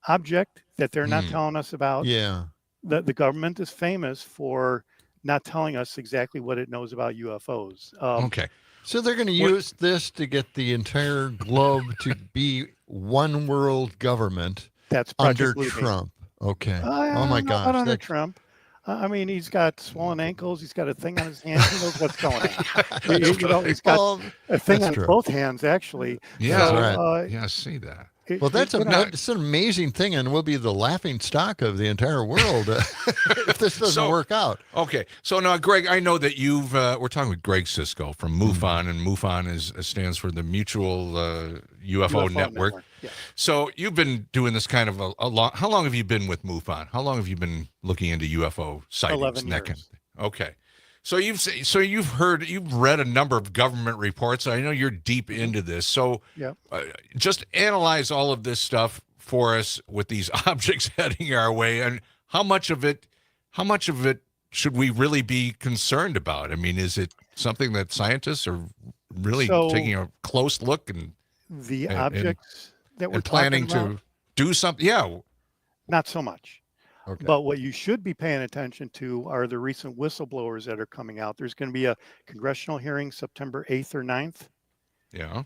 object that they're not telling us about. Yeah. The government is famous for not telling us exactly what it knows about UFOs. Okay. So they're going to use this to get the entire globe to be one world government. That's under Project Bluebeam. Trump. Okay. Oh my gosh. Not under Trump. I mean, he's got swollen ankles. He's got a thing on his hand. He knows what's going on. He's got a thing on both hands, actually. Yeah, so, right. I see that. Well, it's an amazing thing, and we'll be the laughing stock of the entire world if this doesn't work out. Okay, so now, Greg, I know that we're talking with Greg Sisko from MUFON, and MUFON stands for the Mutual UFO Network. Yeah. So you've been doing this kind of a long. How long have you been with MUFON? How long have you been looking into UFO sightings? 11 years. Okay. So you've read a number of government reports. I know you're deep into this. So just analyze all of this stuff for us with these objects heading our way, and how much of it should we really be concerned about? I mean, is it something that scientists are really taking a close look and the objects that we're planning to do something? Yeah, not so much. Okay. But what you should be paying attention to are the recent whistleblowers that are coming out. There's going to be a congressional hearing September 8th or 9th. Yeah.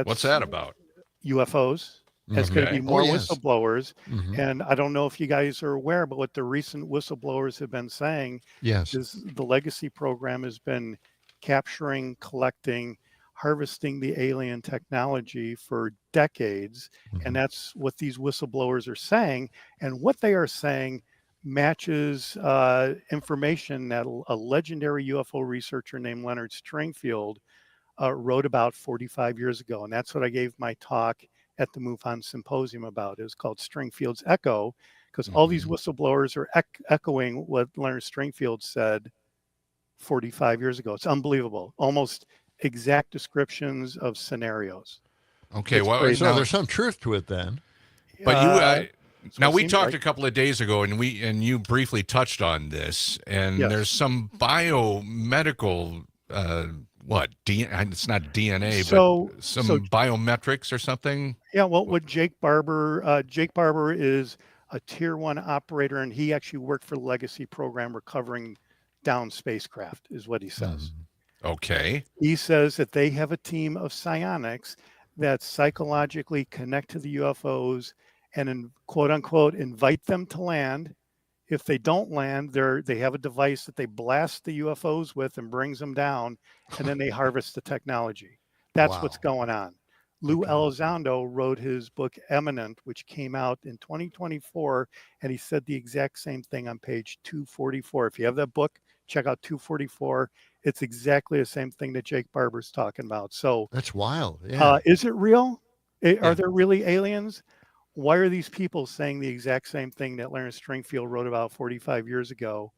What's that about? UFOs. There's going to be more whistleblowers. Mm-hmm. And I don't know if you guys are aware, but what the recent whistleblowers have been saying is the legacy program has been capturing, collecting, harvesting the alien technology for decades. And that's what these whistleblowers are saying. And what they are saying matches information that a legendary UFO researcher named Leonard Stringfield wrote about 45 years ago. And that's what I gave my talk at the MUFON Symposium about. It was called Stringfield's Echo, because all these whistleblowers are echoing what Leonard Stringfield said 45 years ago. It's unbelievable. Almost exact descriptions of scenarios. Okay, so there's some truth to it then. But now we talked a couple of days ago, and you briefly touched on this, and there's some biomedical it's not DNA, but some biometrics or something. Yeah, well, with Jake Barber is a tier 1 operator, and he actually worked for the Legacy program recovering down spacecraft, is what he says. Okay. He says that they have a team of psionics that psychologically connect to the UFOs and, quote unquote, invite them to land. If they don't land, they have a device that they blast the UFOs with and brings them down, and then they harvest the technology. That's what's going on. Lou Elizondo wrote his book Eminent, which came out in 2024, and he said the exact same thing on page 244. If you have that book, check out 244. It's exactly the same thing that Jake Barber's talking about. So that's wild. Yeah. Is it real? Are there really aliens? Why are these people saying the exact same thing that Leonard Stringfield wrote about 45 years ago?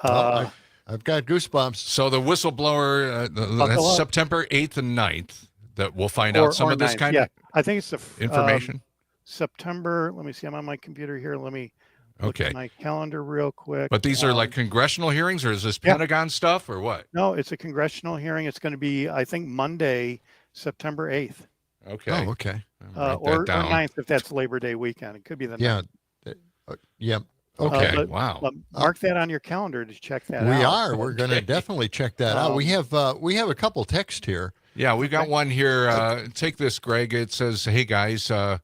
I've got goosebumps. So the whistleblower, that's September 8th and 9th. that we'll find out some of this 9th. kind Yeah, of I think it's the information? September. Let me see. I'm on my computer here. Let me look Okay. at my calendar real quick. But these are like congressional hearings, or is this Pentagon stuff, or what? No, it's a congressional hearing. It's going to be, I think, Monday, September 8th. Okay. Oh, okay. Or 9th if that's Labor Day weekend. It could be the 9th. Yep. Okay. But, Wow. Mark that on your calendar to check that out. We are. We're going to definitely check that out. We have a couple text here. Yeah, we got one here. Take this, Greg. It says, "Hey guys, they're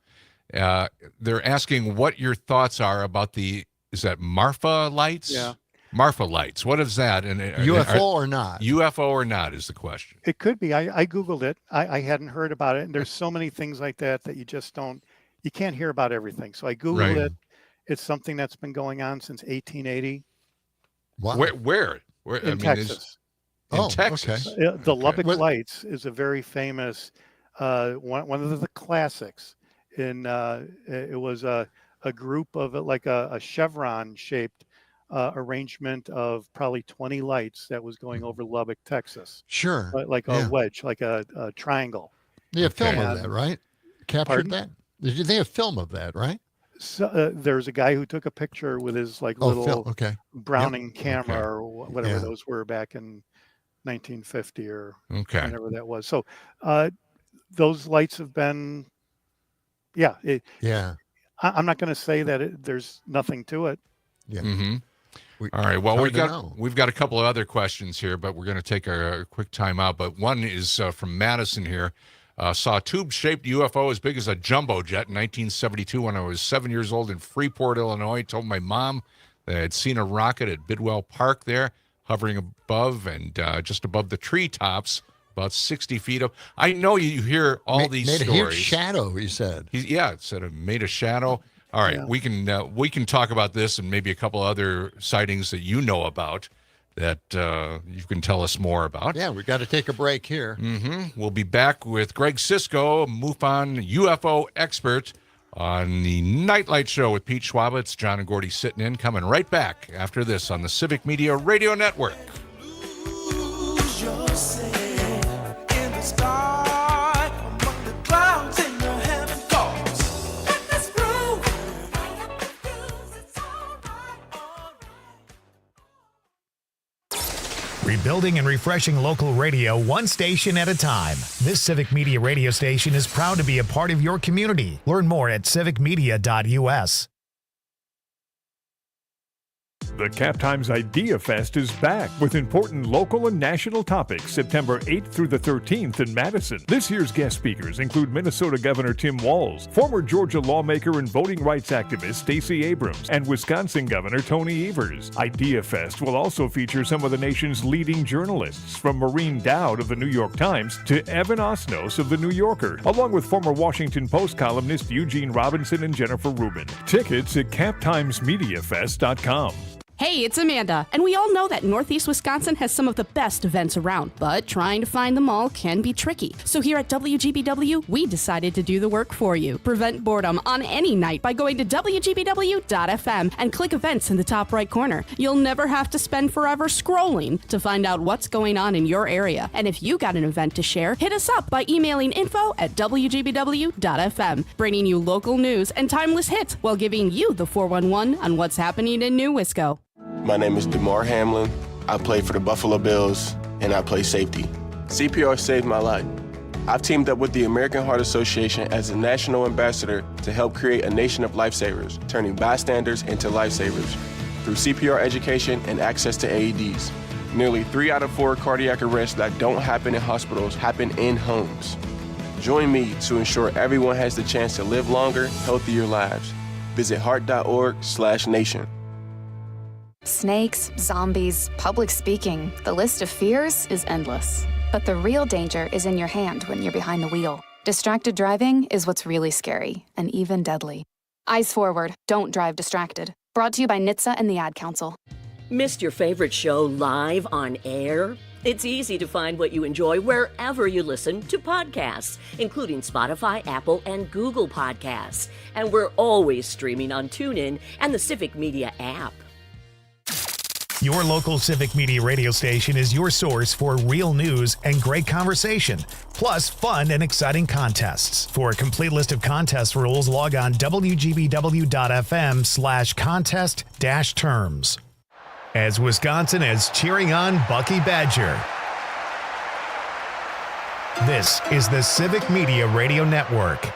asking what your thoughts are about is that Marfa lights? Yeah. Marfa lights. What is that? And UFO or not? UFO or not is the question. It could be. I Googled it. I hadn't heard about it. And there's so many things like that you just you can't hear about everything. So I Googled it. It's something that's been going on since 1880. Wow. Where? In Texas. In Texas. Okay. The Lubbock Lights is a very famous, one of the classics. It was a group of like a chevron shaped arrangement of probably 20 lights that was going over Lubbock, Texas. Sure. Like a wedge, like a triangle. They have film of that, right? Captured Pardon? that? They have film of that, right? So, there's a guy who took a picture with his little Browning camera or whatever those were back in 1950 or whenever that was. So those lights have been, I'm not going to say that there's nothing to it. Yeah. Mm-hmm. All right. Well, we've got a couple of other questions here, but we're going to take a quick time out. But one is from Madison here. Saw a tube-shaped UFO as big as a jumbo jet in 1972 when I was 7 years old in Freeport, Illinois. Told my mom that I had seen a rocket at Bidwell Park there, hovering above and just above the treetops, about 60 feet up. I know you hear all these stories. Made a huge shadow, he said. It said it made a shadow. All right, we can talk about this and maybe a couple other sightings that you know about that you can tell us more about. Yeah, we got to take a break here. Mm-hmm. We'll be back with Greg Sisko, MUFON UFO expert, on the Nightlight Show with Pete Schwaba. It's John and Gordy sitting in, coming right back after this on the Civic Media Radio Network. Rebuilding and refreshing local radio one station at a time. This Civic Media radio station is proud to be a part of your community. Learn more at civicmedia.us. The Cap Times Idea Fest is back with important local and national topics September 8th through the 13th in Madison. This year's guest speakers include Minnesota Governor Tim Walz, former Georgia lawmaker and voting rights activist Stacey Abrams, and Wisconsin Governor Tony Evers. Idea Fest will also feature some of the nation's leading journalists, from Maureen Dowd of the New York Times to Evan Osnos of the New Yorker, along with former Washington Post columnist Eugene Robinson and Jennifer Rubin. Tickets at captimesmediafest.com. Hey, it's Amanda, and we all know that Northeast Wisconsin has some of the best events around, but trying to find them all can be tricky. So here at WGBW, we decided to do the work for you. Prevent boredom on any night by going to WGBW.FM and click events in the top right corner. You'll never have to spend forever scrolling to find out what's going on in your area. And if you got an event to share, hit us up by emailing info@WGBW.FM, bringing you local news and timeless hits while giving you the 411 on what's happening in New Wisco. My name is DeMar Hamlin. I play for the Buffalo Bills, and I play safety. CPR saved my life. I've teamed up with the American Heart Association as a national ambassador to help create a nation of lifesavers, turning bystanders into lifesavers through CPR education and access to AEDs. Nearly 3 out of 4 cardiac arrests that don't happen in hospitals happen in homes. Join me to ensure everyone has the chance to live longer, healthier lives. Visit heart.org/nation. Snakes, zombies, public speaking, the list of fears is endless. But the real danger is in your hand when you're behind the wheel. Distracted driving is what's really scary and even deadly. Eyes forward, don't drive distracted. Brought to you by NHTSA and the Ad Council. Missed your favorite show live on air? It's easy to find what you enjoy wherever you listen to podcasts, including Spotify, Apple, and Google Podcasts. And we're always streaming on TuneIn and the Civic Media app. Your local Civic Media radio station is your source for real news and great conversation, plus fun and exciting contests. For a complete list of contest rules, log on wgbw.fm/contest-terms. As Wisconsin is cheering on Bucky Badger. This is the Civic Media Radio Network.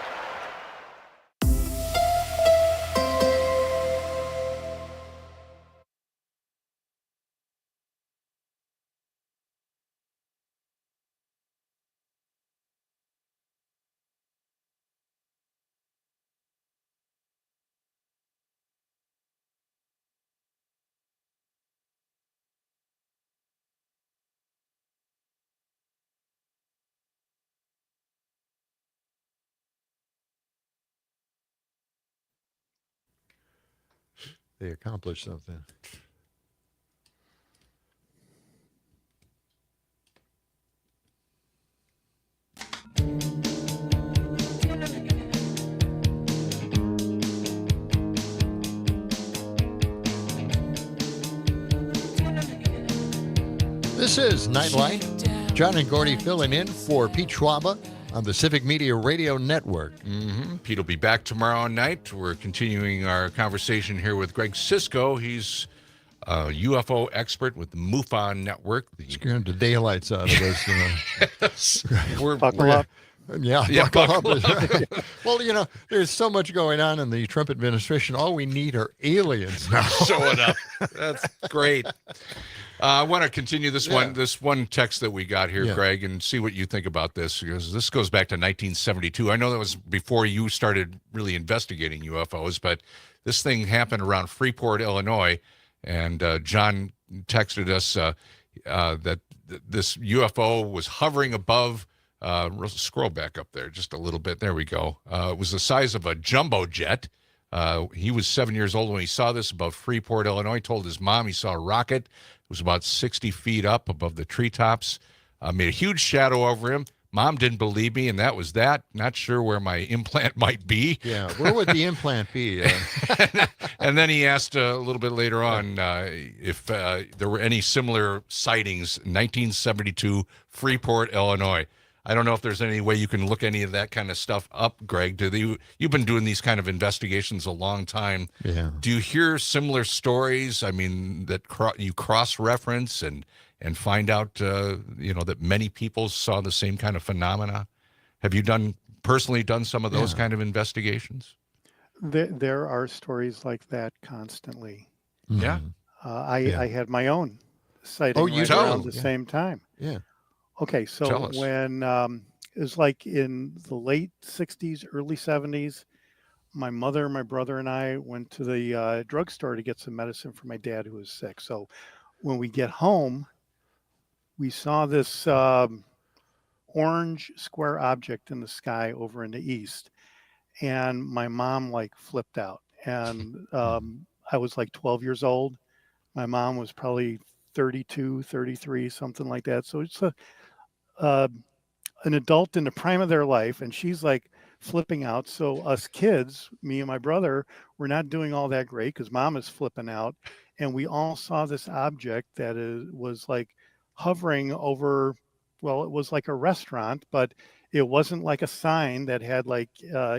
They accomplished something. This is Night Light. John and Gordy filling in for Pete Schwaba on the Civic Media Radio Network. Pete will be back tomorrow night. We're continuing our conversation here with Greg Sisko. He's a UFO expert with the MUFON Network. Scaring the daylights out of us. We're Buckle up. Yeah, buckle up. Well, there's so much going on in the Trump administration. All we need are aliens now. Showing up. That's great. I want to continue this one text that we got here, Greg, and see what you think about this, because this goes back to 1972. I know that was before you started really investigating UFOs, but this thing happened around Freeport, Illinois, and John texted us that this UFO was hovering above. Scroll back up there just a little bit. There we go. It was the size of a jumbo jet. He was 7 years old when he saw this above Freeport, Illinois. Told his mom he saw a rocket. It was about 60 feet up above the treetops. Made a huge shadow over him. Mom didn't believe me, and that was that. Not sure where my implant might be. Yeah, where would the implant be? And then he asked a little bit later on if there were any similar sightings. 1972, Freeport, Illinois. I don't know if there's any way you can look any of that kind of stuff up, Greg. You've been doing these kind of investigations a long time. Yeah. Do you hear similar stories? I mean, that you cross-reference and find out, that many people saw the same kind of phenomena? Have you personally done some of those kind of investigations? There are stories like that constantly. Yeah. I had my own sighting around the same time. Yeah. Okay, so when it was like in the late 60s, early 70s, my mother, my brother, and I went to the drugstore to get some medicine for my dad who was sick. So when we get home, we saw this orange square object in the sky over in the east. And my mom flipped out. And I was 12 years old. My mom was probably 32, 33, something like that. So it's an adult in the prime of their life, and she's flipping out. So us kids, me and my brother, were not doing all that great because mom is flipping out. And we all saw this object that was hovering over, well, it was like a restaurant, but it wasn't like a sign that had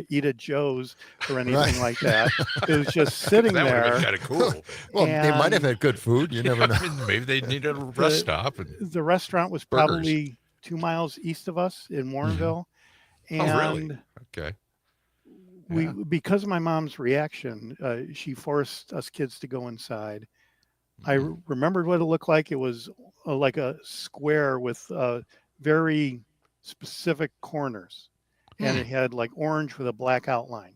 eat at Joe's or anything like that. It was just sitting that there. That would have been kind of cool. Well, they might have had good food. You never know. Maybe they needed a rest stop. The restaurant was probably 2 miles east of us in Warrenville. Mm-hmm. And oh, really? Okay. Because of my mom's reaction, she forced us kids to go inside. I remembered what it looked like. It was like a square with very specific corners, and it had orange with a black outline.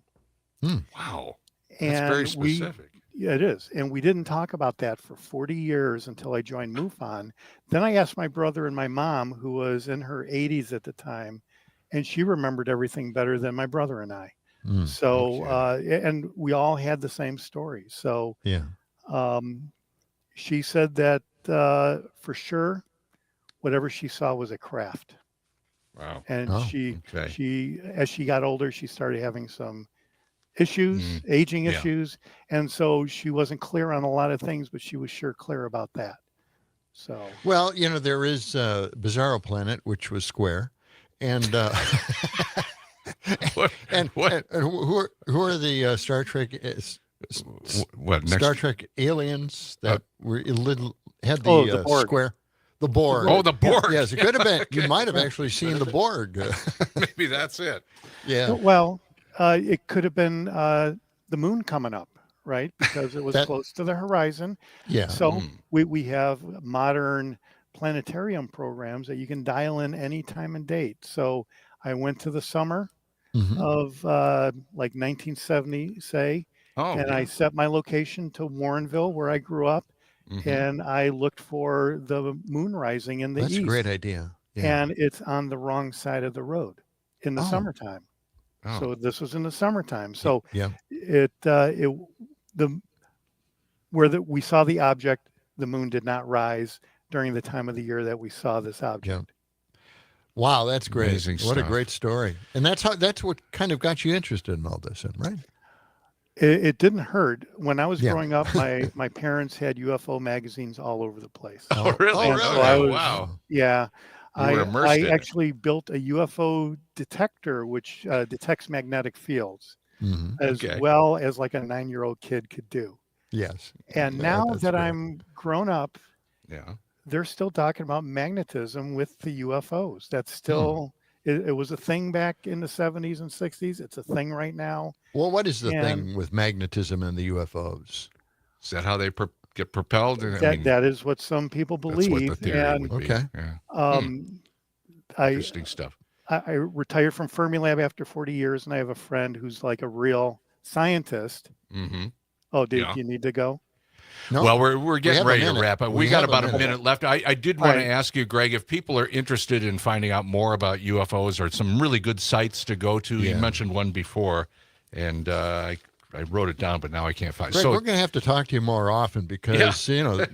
Wow. That's very specific. Yeah, it is. And we didn't talk about that for 40 years until I joined MUFON. Then I asked my brother and my mom, who was in her 80s at the time, and she remembered everything better than my brother and I. So, and we all had the same story. So, she said that for sure, whatever she saw was a craft. Wow. And she, as she got older, she started having some issues, aging Yeah. issues. And so she wasn't clear on a lot of things, but she was sure clear about that. So, Well, there is Bizarro Planet, which was square, and and who are the Star Trek what next? Star Trek aliens that had the the Borg. square, the Borg. Oh, the Borg. Yes, it could have been. You might have actually seen the Borg. Maybe that's it. Yeah. well, it could have been the moon coming up, right? Because it was close to the horizon. Yeah. So we have modern planetarium programs that you can dial in any time and date. So I went to the summer of like 1970, say, and I set my location to Warrenville, where I grew up, and I looked for the moon rising in the east. That's a great idea. Yeah. And it's on the wrong side of the road in the summertime. Oh. So this was in the summertime. So yeah, we saw the object, the moon did not rise during the time of the year that we saw this object. Wow, that's great. Amazing What a stuff. great story. And that's what kind of got you interested in all this, right? It didn't hurt. When I was Yeah. growing up, my parents had UFO magazines all really? The place. Oh, really? And Really? so I was, Wow. Yeah. You were immersed in it. actually built a UFO detector, which detects magnetic fields, as well as like a 9-year-old kid could do. Yes. And Yeah, now that's that great. I'm grown up, they're still talking about magnetism with the UFOs. That's still, it was a thing back in the 70s and 60s. It's a thing right now. Well, what is the thing with magnetism and the UFOs? Is that how they get propelled? That is what some people believe. That's what the theory would be. Okay. Yeah. Interesting stuff. I retired from Fermilab after 40 years, and I have a friend who's like a real scientist. Oh, do you need to go? No. Well, we're getting have a ready to minute. wrap up. We We got have a about a minute. minute left. I did want to ask you, Greg, if people are interested in finding out more about UFOs or some really good sites to go to. You mentioned one before, and I wrote it down, but now I can't find it. Greg, So we're going to have to talk to you more often because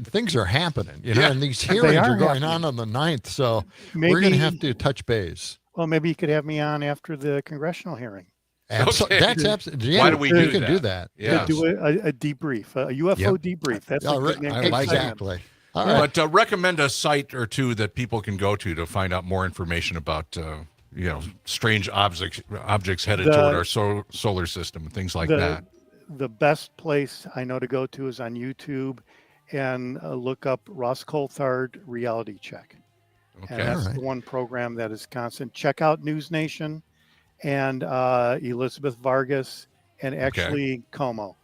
things are happening. And these They hearings are are going happening. on the 9th, so we're going to have to touch base. Well, maybe you could have me on after the congressional hearing. Okay. That's absolutely. Why do we you do can that? do that. Yeah. Do a debrief, a UFO debrief. That's a good name. I like exactly. All right. But recommend a site or two that people can go to find out more information about strange objects headed toward our solar system and things like that. The best place I know to go to is on YouTube, and look up Ross Coulthard Reality Check. Okay. And that's the one program that is constant. Check out News Nation and Elizabeth Vargas and actually Como.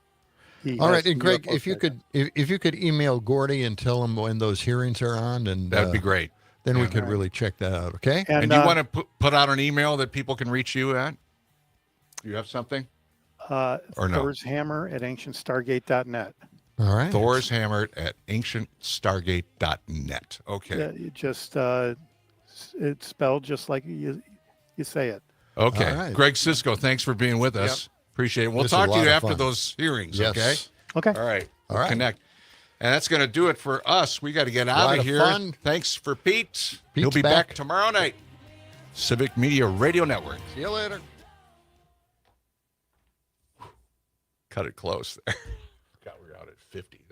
All right, and Greg, if you could email Gordy and tell him when those hearings are on, and That'd be great. Then we could really check that out. Okay. And do you want to put out an email that people can reach you at? Do you have something? Or no? Thor's Hammer at ancientstargate.net. All right. Thor's Hammer at ancientstargate.net. Okay. It's spelled just like you say it. Okay. All right. Greg Sisko, thanks for being with us. Appreciate it. We'll This is talk a to lot you of after fun. those hearings, Yes. okay? Okay. All right. All We'll right. connect. And that's going to do it for us. We got to get out Lot of of here. fun. Thanks for Pete. Pete's He'll be back. back tomorrow night. Civic Media Radio Network. See you later. Cut it close there. God, we're out at 50.